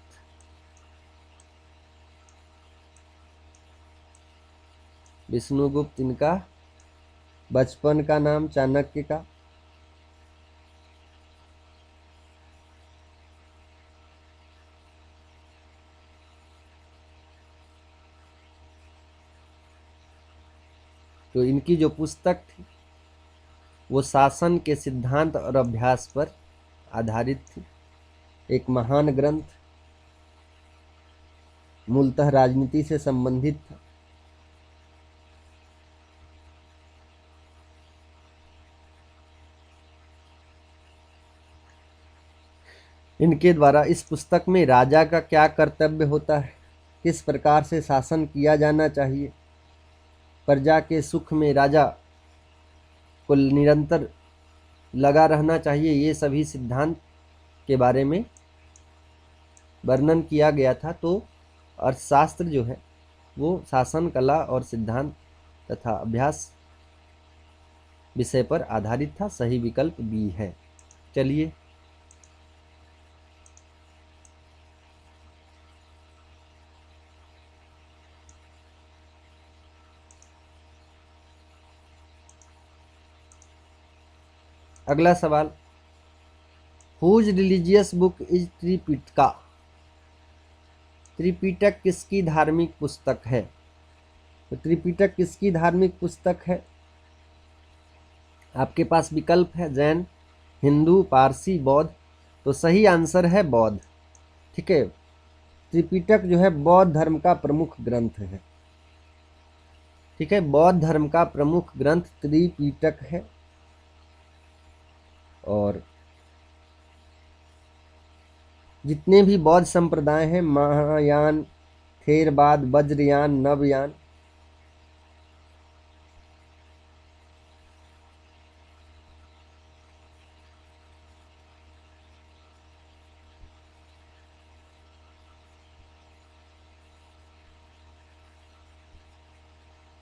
विष्णुगुप्त इनका बचपन का नाम चाणक्य का। तो इनकी जो पुस्तक थी वो शासन के सिद्धांत और अभ्यास पर आधारित थी। एक महान ग्रंथ, मूलतः राजनीति से संबंधित था। इनके द्वारा इस पुस्तक में राजा का क्या कर्तव्य होता है, किस प्रकार से शासन किया जाना चाहिए, प्रजा के सुख में राजा को निरंतर लगा रहना चाहिए, ये सभी सिद्धांत के बारे में वर्णन किया गया था। तो अर्थशास्त्र जो है वो शासन कला और सिद्धांत तथा अभ्यास विषय पर आधारित था। सही विकल्प बी है। चलिए अगला सवाल, whose religious book is Tripitaka. Tripitaka किसकी धार्मिक पुस्तक है? तो त्रिपिटक किसकी धार्मिक पुस्तक है? आपके पास विकल्प है जैन, हिंदू, पारसी, बौद्ध। तो सही आंसर है बौद्ध, ठीक है। त्रिपिटक जो है बौद्ध धर्म का प्रमुख ग्रंथ है, ठीक है। बौद्ध धर्म का प्रमुख ग्रंथ त्रिपिटक है। और जितने भी बौद्ध संप्रदाय हैं, महायान, थेरवाद, वज्रयान, नवयान,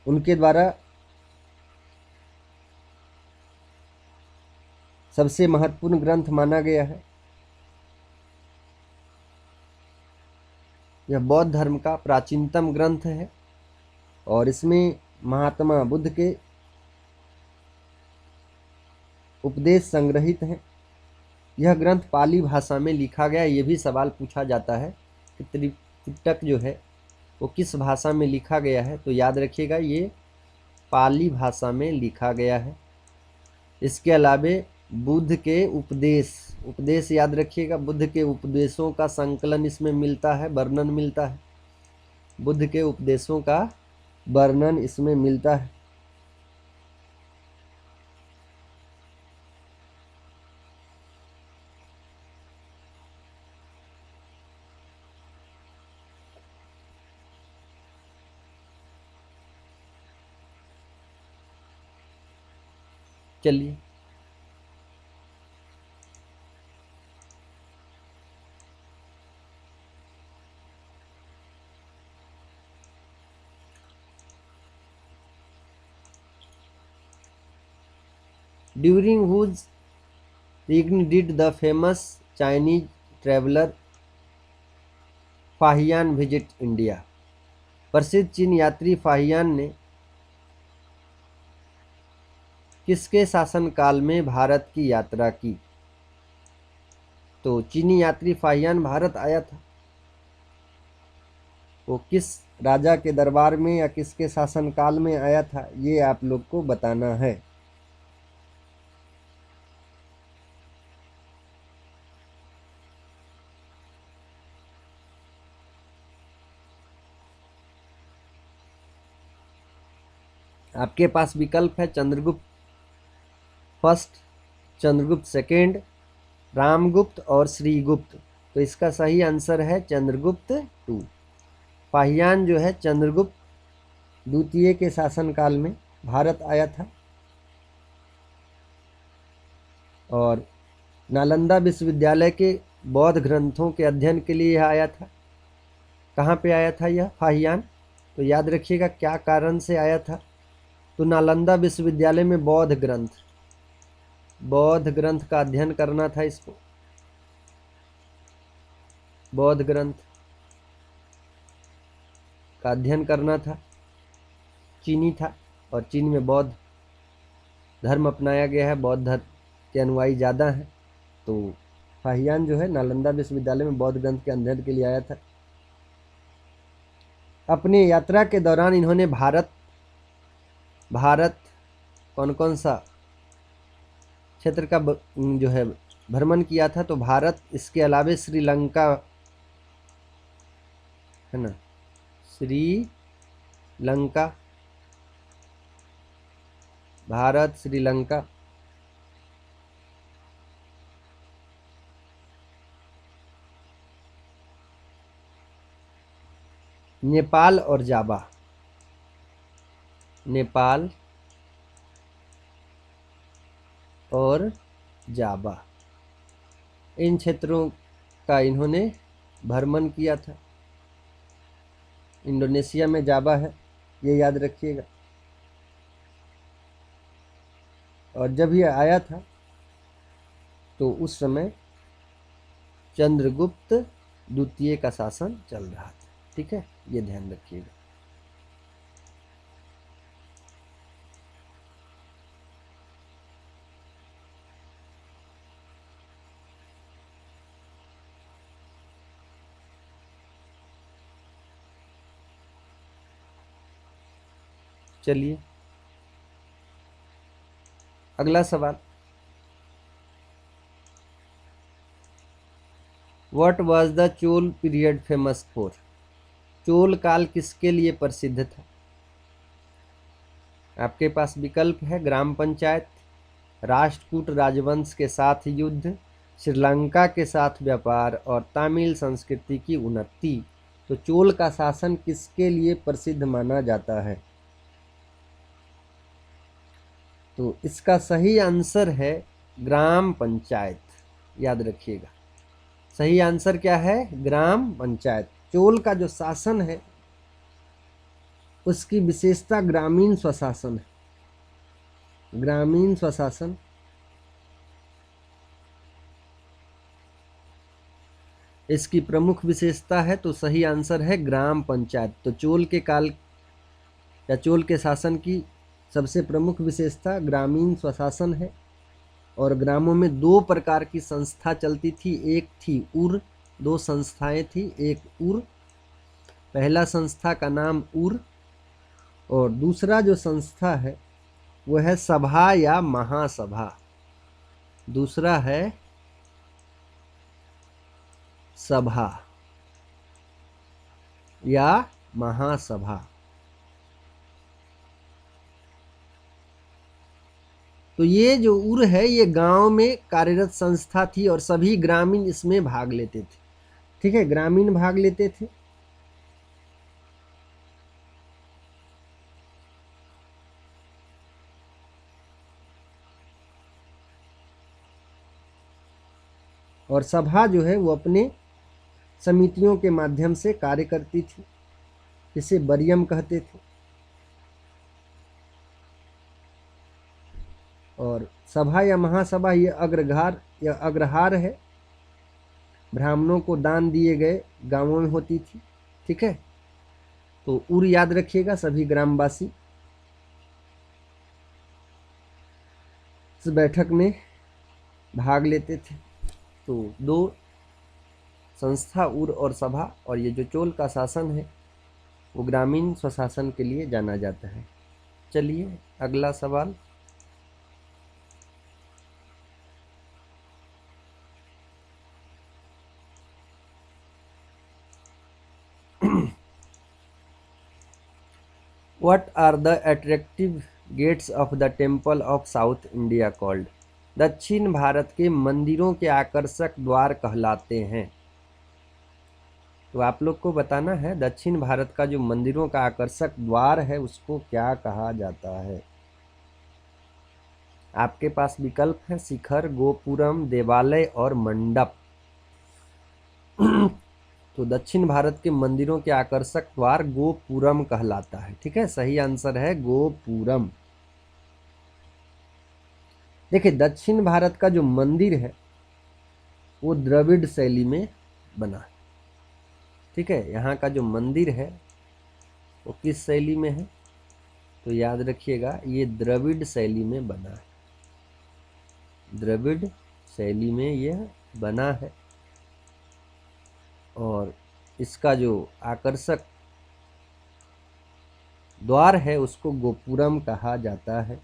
उनके द्वारा सबसे महत्वपूर्ण ग्रंथ माना गया है। यह बौद्ध धर्म का प्राचीनतम ग्रंथ है और इसमें महात्मा बुद्ध के उपदेश संग्रहित हैं। यह ग्रंथ पाली भाषा में लिखा गया। ये भी सवाल पूछा जाता है कि त्रिपिटक जो है वो किस भाषा में लिखा गया है। तो याद रखिएगा ये पाली भाषा में लिखा गया है। इसके अलावे बुद्ध के उपदेश याद रखिएगा, बुद्ध के उपदेशों का संकलन इसमें मिलता है, वर्णन मिलता है। बुद्ध के उपदेशों का वर्णन इसमें मिलता है। चलिए during whose reign did the famous Chinese traveler Fahien visit India. प्रसिद्ध चीन यात्री फाहियान ने किसके शासनकाल में भारत की यात्रा की? तो चीनी यात्री फाहियान भारत आया था, वो किस राजा के दरबार में या किसके शासनकाल में आया था, ये आप लोग को बताना है। आपके पास विकल्प है चंद्रगुप्त फर्स्ट, चंद्रगुप्त सेकेंड, रामगुप्त और श्रीगुप्त। तो इसका सही आंसर है चंद्रगुप्त टू। फाहियान जो है चंद्रगुप्त द्वितीय के शासनकाल में भारत आया था और नालंदा विश्वविद्यालय के बौद्ध ग्रंथों के अध्ययन के लिए यह आया था। कहाँ पे आया था यह फाहियान? तो याद रखिएगा क्या कारण से आया था। तो नालंदा विश्वविद्यालय में बौद्ध ग्रंथ का अध्ययन करना था इसको। बौद्ध ग्रंथ का अध्ययन करना था। चीनी था और चीन में बौद्ध धर्म अपनाया गया है, बौद्ध धर्म के अनुयायी ज़्यादा हैं। तो फाहियान जो है नालंदा विश्वविद्यालय में बौद्ध ग्रंथ के अध्ययन के लिए आया था। अपनी यात्रा के दौरान इन्होंने भारत कौन कौन सा क्षेत्र का जो है भ्रमण किया था? तो भारत, इसके अलावे श्रीलंका है ना, श्रीलंका, भारत, श्रीलंका, नेपाल और जावा। नेपाल और जावा, इन क्षेत्रों का इन्होंने भ्रमण किया था। इंडोनेशिया में जावा है, ये याद रखिएगा। और जब ये आया था तो उस समय चंद्रगुप्त द्वितीय का शासन चल रहा था। ठीक है, ये ध्यान रखिएगा। चलिए अगला सवाल, what was the Chola period famous for? Chola काल किसके लिए प्रसिद्ध था? आपके पास विकल्प है ग्राम पंचायत, राष्ट्रकूट राजवंश के साथ युद्ध, श्रीलंका के साथ व्यापार और तमिल संस्कृति की उन्नति। तो चोल का शासन किसके लिए प्रसिद्ध माना जाता है? तो इसका सही आंसर है ग्राम पंचायत। याद रखिएगा, सही आंसर क्या है? ग्राम पंचायत। चोल का जो शासन है उसकी विशेषता ग्रामीण स्वशासन है। ग्रामीण स्वशासन इसकी प्रमुख विशेषता है। तो सही आंसर है ग्राम पंचायत। तो चोल के काल या चोल के शासन की सबसे प्रमुख विशेषता ग्रामीण स्वशासन है। और ग्रामों में दो प्रकार की संस्था चलती थी, एक थी उर, दो संस्थाएं थी, एक उर, पहला संस्था का नाम उर और दूसरा जो संस्था है वो है सभा या महासभा। दूसरा है सभा या महासभा। तो ये जो उर है ये गांव में कार्यरत संस्था थी और सभी ग्रामीण इसमें भाग लेते थे। ठीक है, ग्रामीण भाग लेते थे। और सभा जो है वो अपने समितियों के माध्यम से कार्य करती थी, इसे बरियम कहते थे। और सभा या महासभा ये अग्रहार या अग्रहार है, ब्राह्मणों को दान दिए गए गांवों में होती थी। ठीक है, तो उर याद रखिएगा, सभी ग्रामवासी इस बैठक में भाग लेते थे। तो दो संस्था उर और सभा, और ये जो चोल का शासन है वो ग्रामीण स्वशासन के लिए जाना जाता है। चलिए अगला सवाल, What are the attractive gates of the temple of South India called? दक्षिण भारत के मंदिरों के आकर्षक द्वार कहलाते हैं। तो आप लोग को बताना है दक्षिण भारत का जो मंदिरों का आकर्षक द्वार है उसको क्या कहा जाता है। आपके पास विकल्प है शिखर, गोपुरम, देवालय और मंडप। तो दक्षिण भारत के मंदिरों के आकर्षक द्वार गोपुरम कहलाता है। ठीक है, सही आंसर है गोपुरम। देखिए दक्षिण भारत का जो मंदिर है वो द्रविड़ शैली में बना है। ठीक है, यहाँ का जो मंदिर है वो किस शैली में है, तो याद रखिएगा ये द्रविड़ शैली में बना है। द्रविड़ शैली में यह बना है और इसका जो आकर्षक द्वार है उसको गोपुरम कहा जाता है।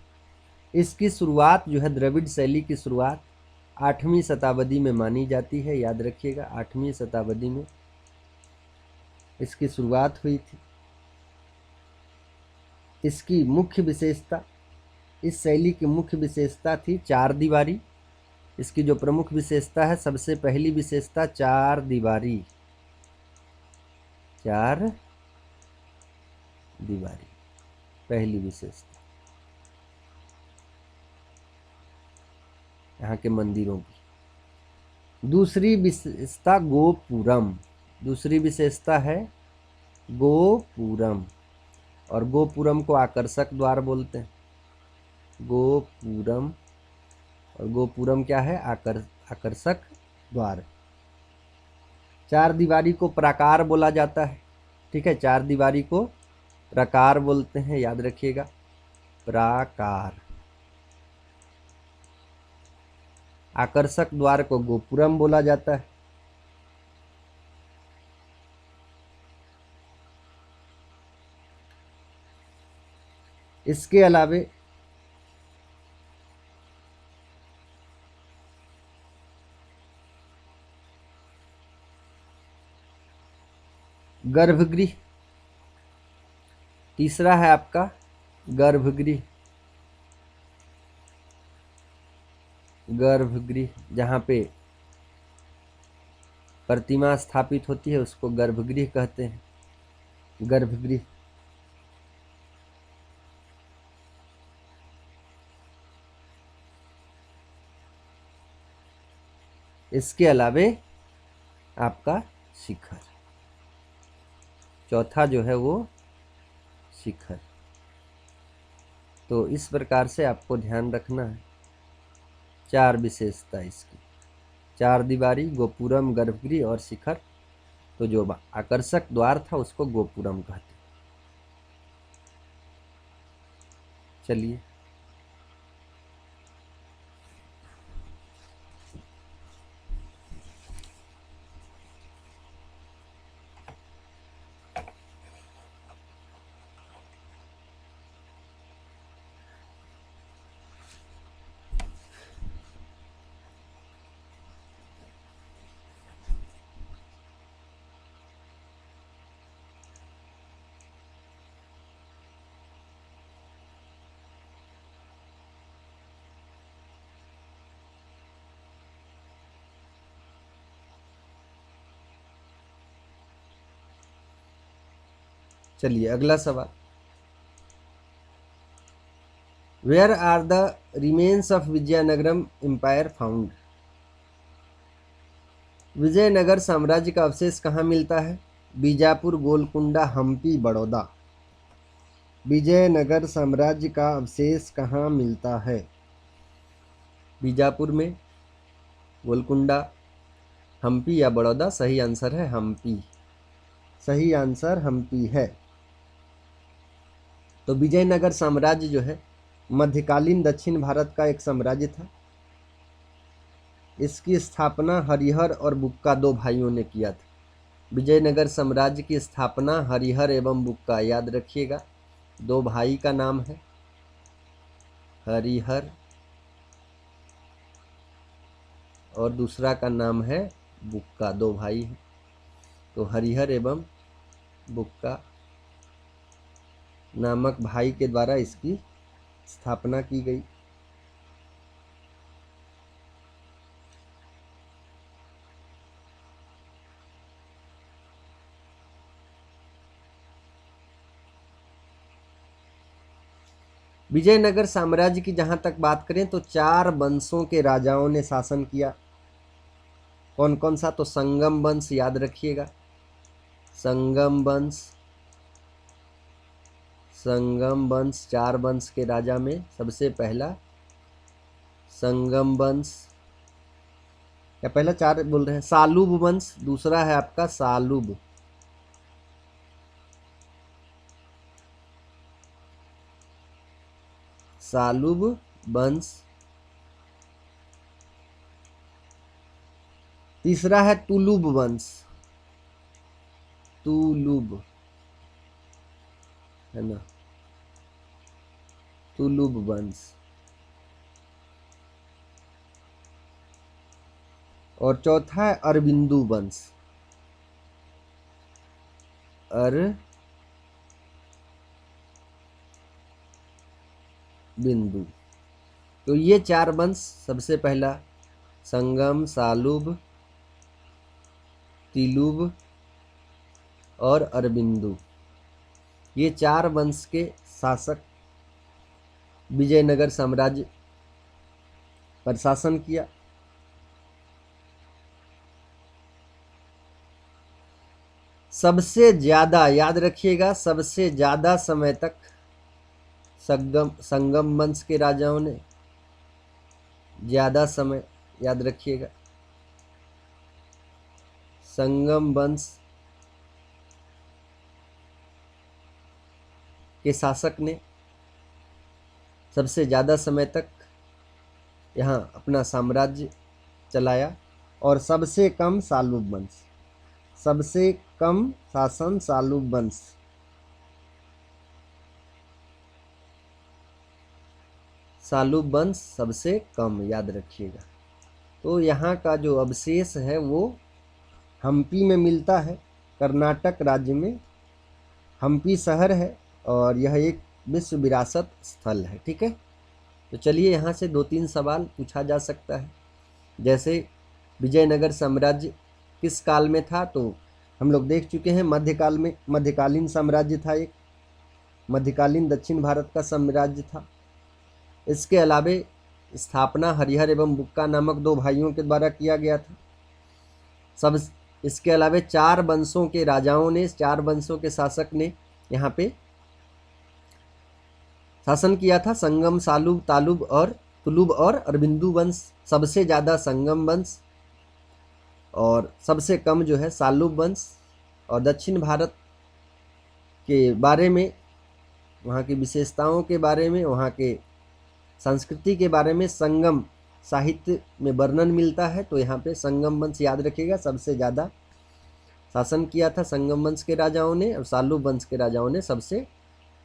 इसकी शुरुआत जो है द्रविड़ शैली की शुरुआत 8वीं शताब्दी में मानी जाती है। याद रखिएगा 8वीं शताब्दी में इसकी शुरुआत हुई थी। इसकी मुख्य विशेषता, इस शैली की मुख्य विशेषता थी चार दीवारी। इसकी जो प्रमुख विशेषता है, सबसे पहली विशेषता चार दीवारी, चार दीवारी पहली विशेषता यहाँ के मंदिरों की। दूसरी विशेषता गोपुरम, दूसरी विशेषता है गोपुरम, और गोपुरम को आकर्षक द्वार बोलते हैं। गोपुरम, और गोपुरम क्या है, आकर्षक द्वार। चार दीवारी को प्राकार बोला जाता है। ठीक है, चार दीवारी को प्राकार बोलते हैं, याद रखिएगा प्राकार। आकर्षक द्वार को गोपुरम बोला जाता है। इसके अलावे गर्भगृह, तीसरा है आपका गर्भगृह। गर्भगृह जहाँ पे प्रतिमा स्थापित होती है उसको गर्भगृह कहते हैं। गर्भगृह। इसके अलावे आपका शिखर, चौथा जो है वो शिखर। तो इस प्रकार से आपको ध्यान रखना है, चार विशेषता इसकी, चार दीवारी, गोपुरम, गर्भगृह और शिखर। तो जो आकर्षक द्वार था उसको गोपुरम कहते। चलिए चलिए अगला सवाल। Where are the remains of Vijayanagaram empire found. Vijayanagar साम्राज्य का अवशेष कहाँ मिलता है? बीजापुर, गोलकुंडा, हम्पी, बड़ौदा। विजयनगर साम्राज्य का अवशेष कहाँ मिलता है? बीजापुर में, गोलकुंडा, हम्पी या बड़ौदा? सही आंसर है हम्पी। सही आंसर हम्पी है। तो विजयनगर साम्राज्य जो है मध्यकालीन दक्षिण भारत का एक साम्राज्य था। इसकी स्थापना हरिहर और बुक्का दो भाइयों ने किया था। विजयनगर साम्राज्य की स्थापना हरिहर एवं बुक्का, याद रखिएगा, दो भाई का नाम है हरिहर और दूसरा का नाम है बुक्का, दो भाई हैं। तो हरिहर एवं बुक्का नामक भाई के द्वारा इसकी स्थापना की गई। विजयनगर साम्राज्य की जहां तक बात करें तो चार वंशों के राजाओं ने शासन किया। कौन कौन सा? तो संगम वंश, याद रखिएगा, संगम वंश। संगम वंश, चार वंश के राजा में सबसे पहला संगम वंश, या पहला चार बोल रहे हैं, सालुब वंश, दूसरा है आपका सालुब, सालुब वंश, तीसरा है तुलुब वंश, तुलुब है ना, तुलुब वंश, और चौथा है अरबिंदु वंश, बिंदु। तो ये चार वंश, सबसे पहला संगम, सालुब, तिलुब और अरबिंदु, ये चार वंश के शासक विजयनगर साम्राज्य पर शासन किया। सबसे ज्यादा, याद रखिएगा, सबसे ज्यादा समय तक संगम वंश के राजाओं ने, ज्यादा समय, याद रखिएगा, संगम वंश के शासक ने सबसे ज्यादा समय तक यहाँ अपना साम्राज्य चलाया, और सबसे कम सालुब वंश, सबसे कम शासन सालुब वंश। सालुब वंश सबसे कम, याद रखिएगा। तो यहाँ का जो अवशेष है वो हम्पी में मिलता है, कर्नाटक राज्य में हम्पी शहर है, और यह एक विश्व विरासत स्थल है। ठीक है, तो चलिए यहाँ से दो तीन सवाल पूछा जा सकता है। जैसे विजयनगर साम्राज्य किस काल में था, तो हम लोग देख चुके हैं मध्यकाल में, मध्यकालीन साम्राज्य था, एक मध्यकालीन दक्षिण भारत का साम्राज्य था। इसके अलावे स्थापना हरिहर एवं बुक्का नामक दो भाइयों के द्वारा किया गया था। सब इसके अलावे चार वंशों के राजाओं ने, चार वंशों के शासक ने यहाँ पे शासन किया था, संगम, सालुब, तालुब और तुलुब और अरबिंदु वंश। सबसे ज़्यादा संगम वंश और सबसे कम जो है सालुब वंश। और दक्षिण भारत के बारे में, वहाँ की विशेषताओं के बारे में, वहाँ के संस्कृति के बारे में संगम साहित्य में वर्णन मिलता है। तो यहाँ पे संगम वंश याद रखिएगा, सबसे ज़्यादा शासन किया था संगम वंश के राजाओं ने, और सालुब वंश के राजाओं ने सबसे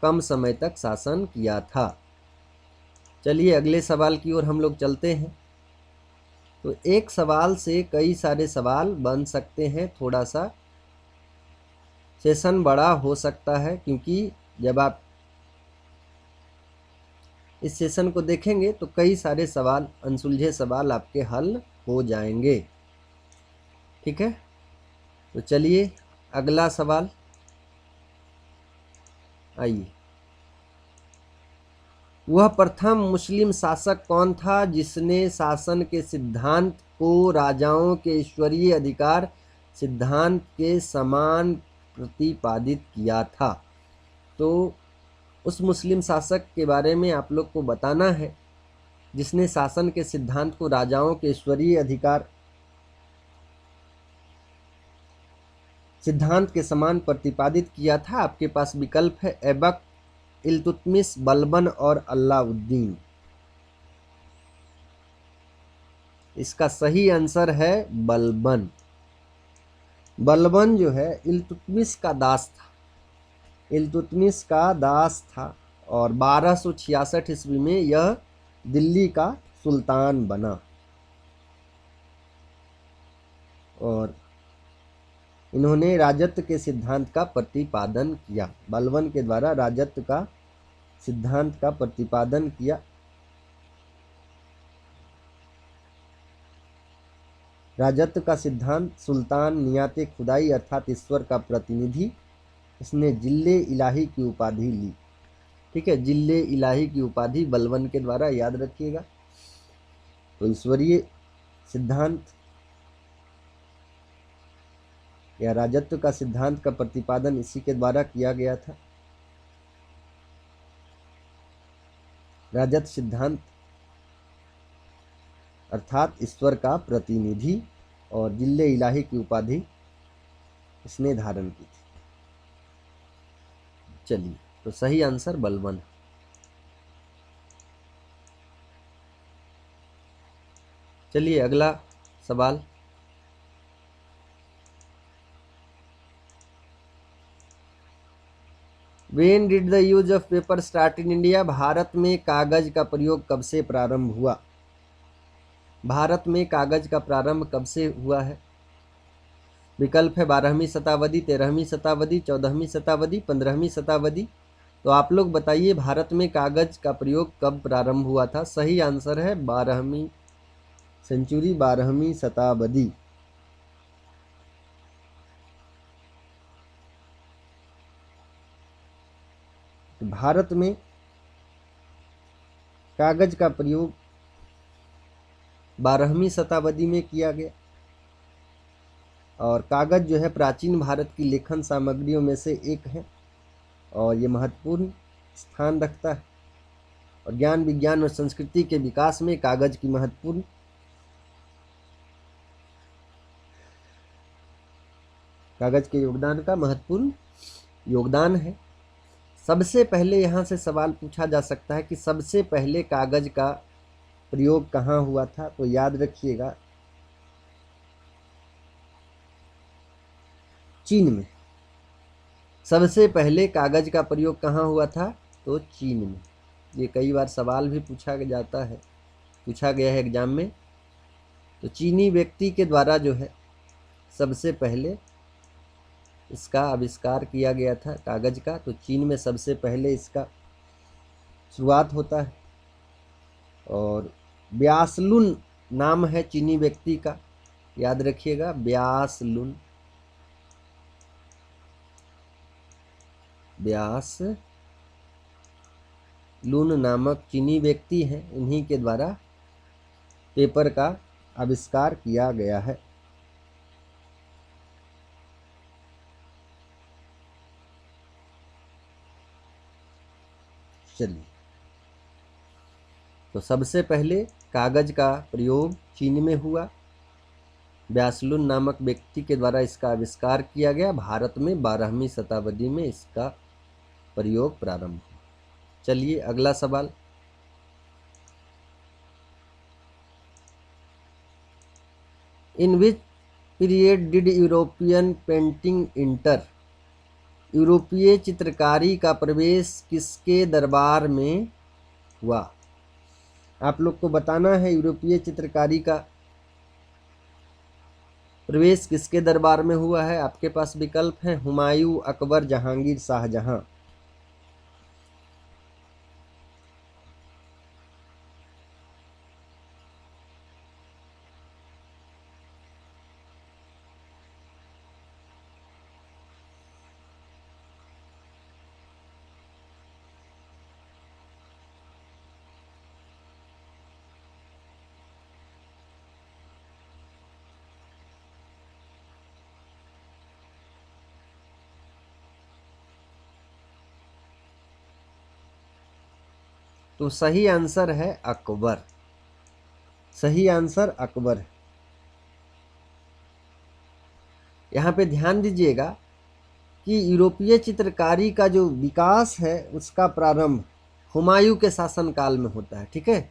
कम समय तक शासन किया था। चलिए अगले सवाल की ओर हम लोग चलते हैं। तो एक सवाल से कई सारे सवाल बन सकते हैं, थोड़ा सा सेशन बड़ा हो सकता है, क्योंकि जब आप इस सेशन को देखेंगे तो कई सारे सवाल, अनसुलझे सवाल आपके हल हो जाएंगे। ठीक है, तो चलिए अगला सवाल, आइए। वह प्रथम मुस्लिम शासक कौन था जिसने शासन के सिद्धांत को राजाओं के ईश्वरीय अधिकार सिद्धांत के समान प्रतिपादित किया था? तो उस मुस्लिम शासक के बारे में आप लोग को बताना है जिसने शासन के सिद्धांत को राजाओं के ईश्वरीय अधिकार सिद्धांत के समान प्रतिपादित किया था। आपके पास विकल्प है ऐबक, इल्तुतमिश, बलबन और अलाउद्दीन। इसका सही आंसर है बलबन। बलबन जो है इल्तुतमिश का दास था, इल्तुतमिश का दास था, और 1266 ईस्वी में यह दिल्ली का सुल्तान बना। और इन्होंने राजत्व के सिद्धांत का प्रतिपादन किया, बलबन के द्वारा राजत्व का सिद्धांत का प्रतिपादन किया। राजत्व का सिद्धांत, सुल्तान, नियाते खुदाई अर्थात ईश्वर का प्रतिनिधि, इसने जिल्ले इलाही की उपाधि ली। ठीक है, जिल्ले इलाही की उपाधि बलबन के द्वारा, याद रखिएगा। तो ईश्वरीय सिद्धांत या राजत्व का सिद्धांत का प्रतिपादन इसी के द्वारा किया गया था। राजत्व सिद्धांत अर्थात ईश्वर का प्रतिनिधि, और जिल्ले इलाही की उपाधि इसने धारण की थी। चलिए, तो सही आंसर बलबन। चलिए अगला सवाल। When did the use of paper start in India? Bharat में कागज का प्रयोग कब से प्रारंभ हुआ? भारत में कागज का प्रारंभ कब से हुआ है? विकल्प है 12वीं शताब्दी, 13वीं शताब्दी, 14वीं शताब्दी, 15वीं शताब्दी। तो आप लोग बताइए भारत में कागज का प्रयोग कब प्रारंभ हुआ था? सही आंसर है 12वीं सेंचुरी, 12वीं शताब्दी। भारत में कागज का प्रयोग 12वीं शताब्दी में किया गया, और कागज जो है प्राचीन भारत की लेखन सामग्रियों में से एक है, और ये महत्वपूर्ण स्थान रखता है, और ज्ञान विज्ञान और संस्कृति के विकास में कागज की महत्वपूर्ण कागज के योगदान का महत्वपूर्ण योगदान है। सबसे पहले यहाँ से सवाल पूछा जा सकता है कि सबसे पहले कागज का प्रयोग कहाँ हुआ था? तो याद रखिएगा चीन में। सबसे पहले कागज का प्रयोग कहाँ हुआ था? तो चीन में। ये कई बार सवाल भी पूछा गया है एग्जाम में। तो चीनी व्यक्ति के द्वारा जो है सबसे पहले इसका आविष्कार किया गया था कागज का। तो चीन में सबसे पहले इसका शुरुआत होता है, और ब्यासलुन नाम है चीनी व्यक्ति का, याद रखिएगा ब्यासलुन नामक चीनी व्यक्ति हैं, इन्हीं के द्वारा पेपर का आविष्कार किया गया है। चलिए, तो सबसे पहले कागज का प्रयोग चीन में हुआ, ब्यासलुन नामक व्यक्ति के द्वारा इसका आविष्कार किया गया। भारत में 12वीं शताब्दी में इसका प्रयोग प्रारंभ हुआ। चलिए अगला सवाल। In which period did European painting enter? यूरोपीय चित्रकारी का प्रवेश किसके दरबार में हुआ? आप लोग को बताना है यूरोपीय चित्रकारी का प्रवेश किसके दरबार में हुआ है। आपके पास विकल्प हैं हुमायूं, अकबर, जहांगीर, शाहजहां। तो सही आंसर है अकबर। सही आंसर अकबर है। यहाँ पे ध्यान दीजिएगा कि यूरोपीय चित्रकारी का जो विकास है उसका प्रारंभ हुमायूं के शासनकाल में होता है। ठीक है,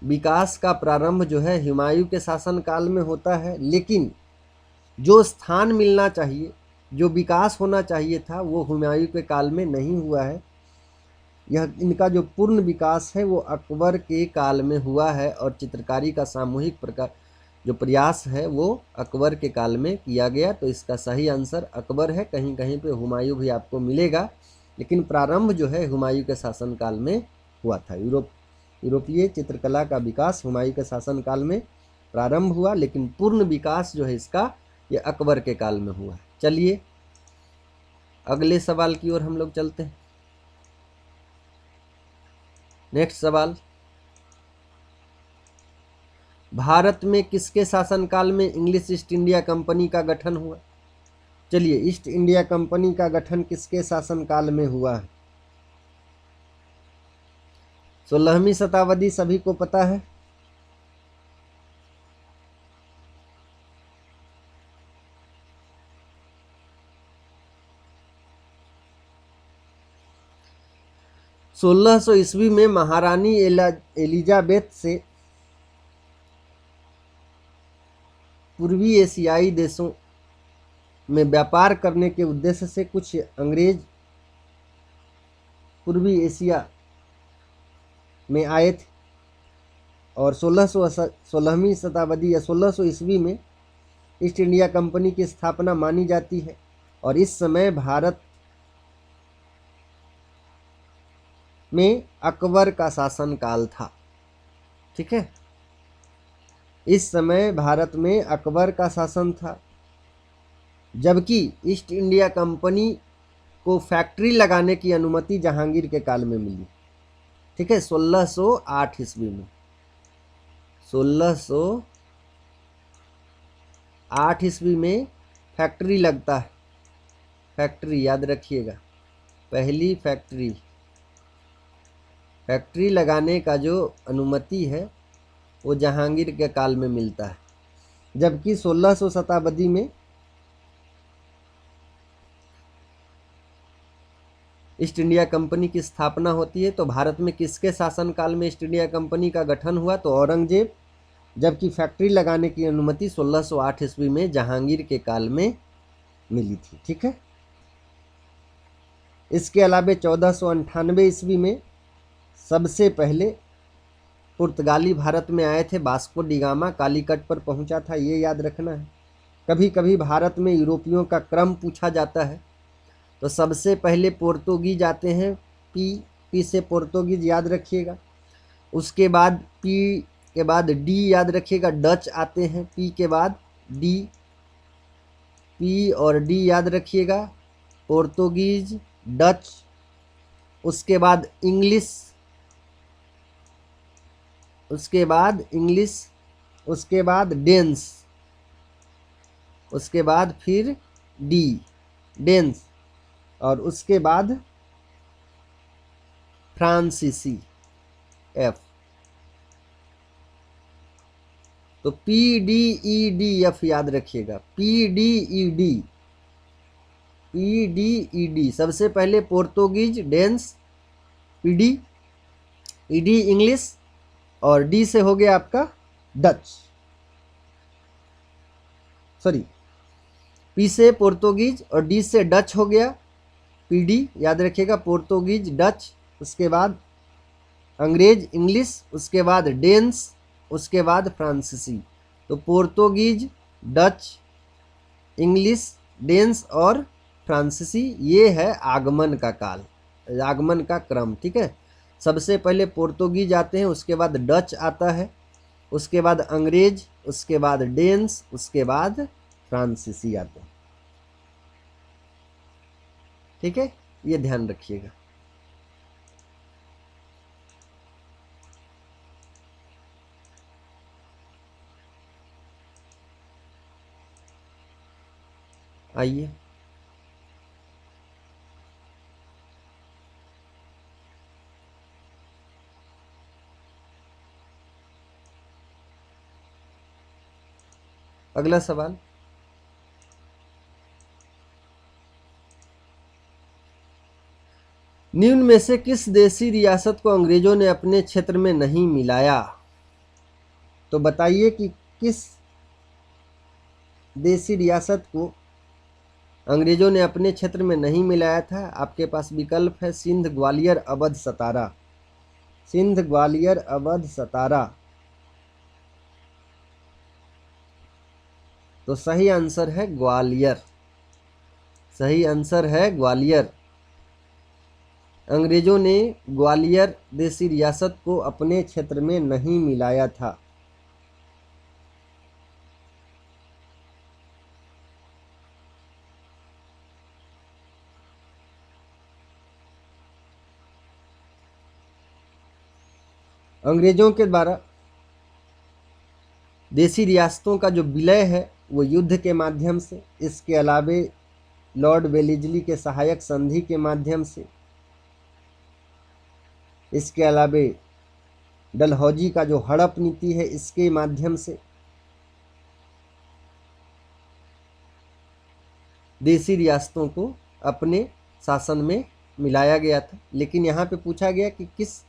विकास का प्रारंभ जो है हुमायूं के शासनकाल में होता है, लेकिन जो स्थान मिलना चाहिए, जो विकास होना चाहिए था, वो हुमायूं के काल में नहीं हुआ है। यह इनका जो पूर्ण विकास है वो अकबर के काल में हुआ है, और चित्रकारी का सामूहिक प्रकार जो प्रयास है वो अकबर के काल में किया गया। तो इसका सही आंसर अकबर है। कहीं कहीं पे हुमायूं भी आपको मिलेगा, लेकिन प्रारंभ जो है हुमायूं के शासनकाल में हुआ था। यूरोपीय चित्रकला का विकास हुमायूं के शासनकाल में प्रारंभ हुआ, लेकिन पूर्ण विकास जो है इसका ये अकबर के काल में हुआ है। चलिए अगले सवाल की ओर हम लोग चलते हैं। नेक्स्ट सवाल, भारत में किसके शासनकाल में इंग्लिश ईस्ट इंडिया कंपनी का गठन हुआ? चलिए, ईस्ट इंडिया कंपनी का गठन किसके शासनकाल में हुआ है? 16वीं शताब्दी सभी को पता है। 1600 ईस्वी में महारानी एलिजाबेथ से पूर्वी एशियाई देशों में व्यापार करने के उद्देश्य से कुछ अंग्रेज पूर्वी एशिया में आए थे और 16वीं शताब्दी या 1600 ईस्वी में ईस्ट इंडिया कंपनी की स्थापना मानी जाती है। और इस समय भारत में अकबर का शासनकाल था। ठीक है, इस समय भारत में अकबर का शासन था, जबकि ईस्ट इंडिया कंपनी को फैक्ट्री लगाने की अनुमति जहांगीर के काल में मिली। ठीक है, 1608 ईस्वी में 1608 ईस्वी में फैक्ट्री लगता है। फैक्ट्री याद रखिएगा, पहली फैक्ट्री लगाने का जो अनुमति है वो जहांगीर के काल में मिलता है। जबकि 1600 शताब्दी में ईस्ट इंडिया कंपनी की स्थापना होती है। तो भारत में किसके शासनकाल में ईस्ट इंडिया कंपनी का गठन हुआ? तो औरंगजेब। जबकि फैक्ट्री लगाने की अनुमति 1608 ईस्वी में जहांगीर के काल में मिली थी। ठीक है, इसके अलावा 1498 ईस्वी में सबसे पहले पुर्तगाली भारत में आए थे। वास्को डी गामा कालीकट पर पहुंचा था, ये याद रखना है। कभी कभी भारत में यूरोपियों का क्रम पूछा जाता है, तो सबसे पहले पोर्तुगीज आते हैं। पी से पोर्तुगीज याद रखिएगा। उसके बाद पी के बाद डी याद रखिएगा, डच आते हैं। पी के बाद डी, पी और डी याद रखिएगा, पोर्तुगीज, डच। उसके बाद इंग्लिश, उसके बाद डेंस, उसके बाद फिर डेंस, और उसके बाद फ्रांसीसी, एफ। तो PDEDF याद रखिएगा, PDED सबसे पहले पोर्तुगीज, डेंस, ईडी इंग्लिश, और डी से हो गया आपका डच। सॉरी, पी से पोर्तुगीज और डी से डच हो गया, PD याद रखिएगा, पोर्तुगीज, डच। उसके बाद अंग्रेज, इंग्लिश। उसके बाद डेंस, उसके बाद फ्रांसीसी। तो पोर्तुगीज, डच, इंग्लिश, डेंस और फ्रांसीसी, ये है आगमन का काल, आगमन का क्रम। ठीक है, सबसे पहले पोर्तुगीज आते हैं, उसके बाद डच आता है, उसके बाद अंग्रेज, उसके बाद डेंस, उसके बाद फ्रांसीसी आते हैं। ठीक है, ये ध्यान रखिएगा। आइए अगला सवाल। निम्न में से किस देशी रियासत को अंग्रेजों ने अपने क्षेत्र में नहीं मिलाया? तो बताइए कि किस देशी रियासत को अंग्रेजों ने अपने क्षेत्र में नहीं मिलाया था। आपके पास विकल्प है सिंध, ग्वालियर, अवध, सतारा। सिंध, ग्वालियर, अवध, सतारा। तो सही आंसर है ग्वालियर, सही आंसर है ग्वालियर। अंग्रेजों ने ग्वालियर देशी रियासत को अपने क्षेत्र में नहीं मिलाया था। अंग्रेजों के द्वारा देशी रियासतों का जो विलय है वो युद्ध के माध्यम से, इसके अलावे लॉर्ड वेलेस्ली के सहायक संधि के माध्यम से, इसके अलावे डलहौजी का जो हड़प नीति है इसके माध्यम से देशी रियासतों को अपने शासन में मिलाया गया था, लेकिन यहाँ पे पूछा गया कि किस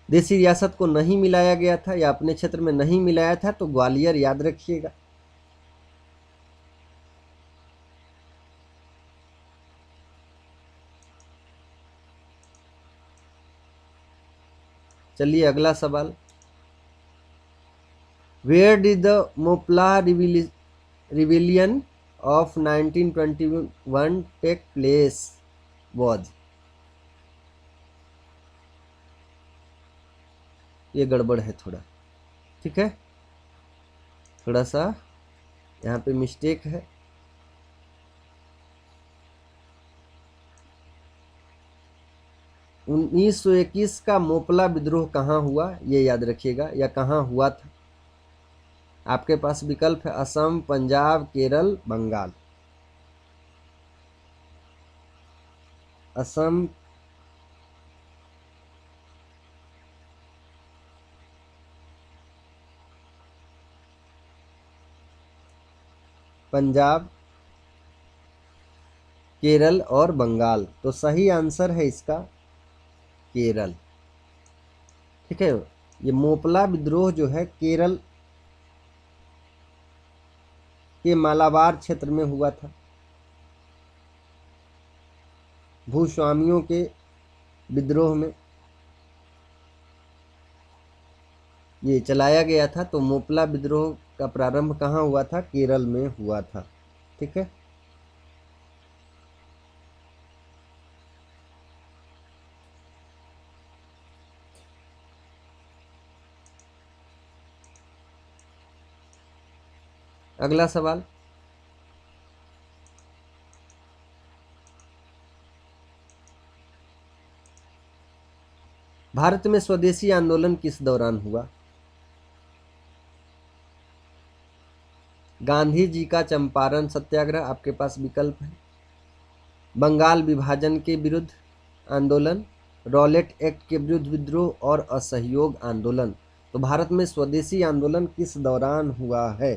देशी रियासत को नहीं मिलाया गया था या अपने क्षेत्र में नहीं मिलाया था, तो ग्वालियर याद रखिएगा। चलिए अगला सवाल, where did the Moplah rebellion of 1921 take place was. ये गड़बड़ है थोड़ा, ठीक है, थोड़ा सा यहाँ पे मिस्टेक है। उन्नीस 1921 का मोपला विद्रोह कहाँ हुआ, ये याद रखिएगा, या कहाँ हुआ था। आपके पास विकल्प है असम, पंजाब, केरल, बंगाल। असम, पंजाब, केरल और बंगाल। तो सही आंसर है इसका केरल, ठीक है। ये मोपला विद्रोह जो है केरल के मालाबार क्षेत्र में हुआ था। भूस्वामियों के विद्रोह में ये चलाया गया था। तो मोपला विद्रोह का प्रारंभ कहाँ हुआ था, केरल में हुआ था, ठीक है। अगला सवाल, भारत में स्वदेशी आंदोलन किस दौरान हुआ। गांधी जी का चंपारण सत्याग्रह, आपके पास विकल्प है बंगाल विभाजन के विरुद्ध आंदोलन, रॉलेट एक्ट के विरुद्ध विद्रोह और असहयोग आंदोलन। तो भारत में स्वदेशी आंदोलन किस दौरान हुआ है।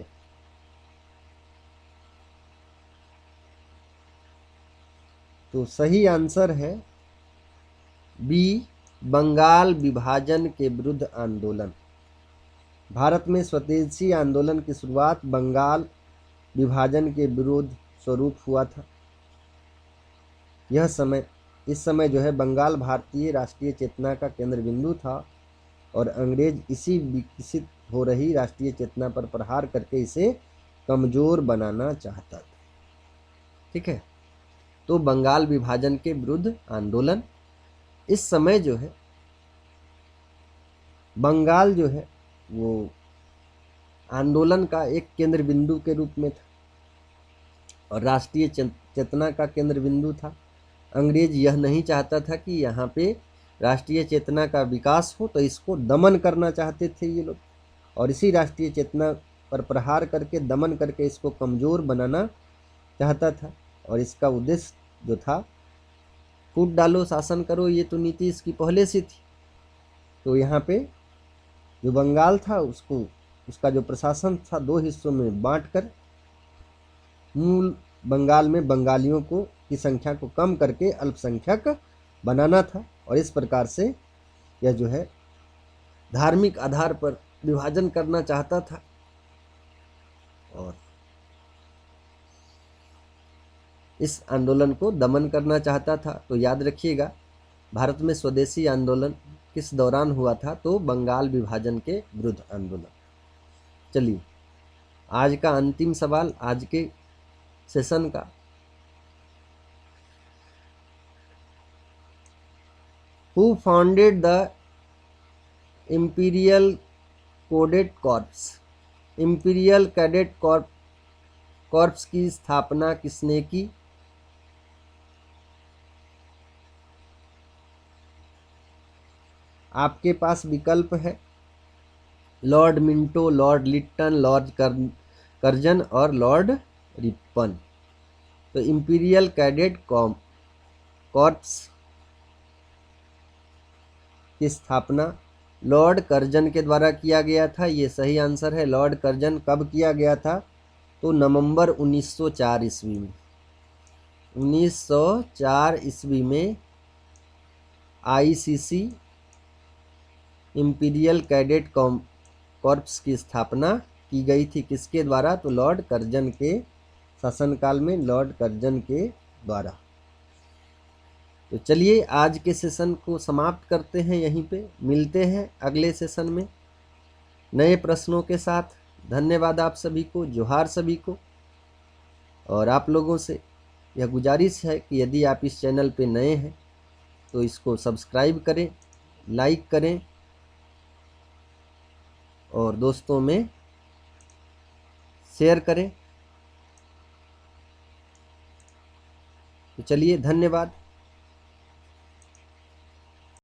तो सही आंसर है बी, बंगाल विभाजन के विरुद्ध आंदोलन। भारत में स्वदेशी आंदोलन की शुरुआत बंगाल विभाजन के विरोध स्वरूप हुआ था। इस समय जो है बंगाल भारतीय राष्ट्रीय चेतना का केंद्र बिंदु था और अंग्रेज इसी विकसित हो रही राष्ट्रीय चेतना पर प्रहार करके इसे कमजोर बनाना चाहता था, ठीक है। तो बंगाल विभाजन के विरुद्ध आंदोलन, इस समय जो है बंगाल जो है वो आंदोलन का एक केंद्र बिंदु के रूप में था और राष्ट्रीय चेतना का केंद्र बिंदु था। अंग्रेज यह नहीं चाहता था कि यहाँ पे राष्ट्रीय चेतना का विकास हो, तो इसको दमन करना चाहते थे ये लोग, और इसी राष्ट्रीय चेतना पर प्रहार करके दमन करके इसको कमज़ोर बनाना चाहता था। और इसका उद्देश्य जो था, कूट डालो शासन करो, ये तो नीति इसकी पहले से थी। तो यहाँ पे जो बंगाल था उसका जो प्रशासन था दो हिस्सों में बांटकर मूल बंगाल में बंगालियों की संख्या को कम करके अल्पसंख्यक बनाना था। और इस प्रकार से यह जो है धार्मिक आधार पर विभाजन करना चाहता था और इस आंदोलन को दमन करना चाहता था। तो याद रखिएगा, भारत में स्वदेशी आंदोलन किस दौरान हुआ था, तो बंगाल विभाजन के विरुद्ध आंदोलन। चलिए आज का अंतिम सवाल आज के सेशन का, who founded the imperial cadet corps. Imperial cadet corps की स्थापना किसने की। आपके पास विकल्प है Lord Minto, Lord Lytton, Lord Curzon और लॉर्ड रिपन। तो इंपीरियल कैडेट कॉर्प्स की स्थापना लॉर्ड कर्जन के द्वारा किया गया था। ये सही आंसर है। लॉर्ड कर्जन कब किया गया था, तो नवंबर 1904 ईस्वी में। 1904 ईस्वी में आईसीसी इंपीरियल कैडेट कॉर्प्स की स्थापना की गई थी। किसके द्वारा? तो लॉर्ड कर्जन के शासनकाल में, लॉर्ड कर्जन के द्वारा। तो चलिए आज के सेशन को समाप्त करते हैं यहीं पे। मिलते हैं अगले सेशन में नए प्रश्नों के साथ। धन्यवाद आप सभी को, जोहार सभी को। और आप लोगों से यह गुजारिश है कि यदि आप इस चैनल पे नए हैं तो इसको सब्सक्राइब करें, लाइक करें और दोस्तों में शेयर करें। तो चलिए धन्यवाद।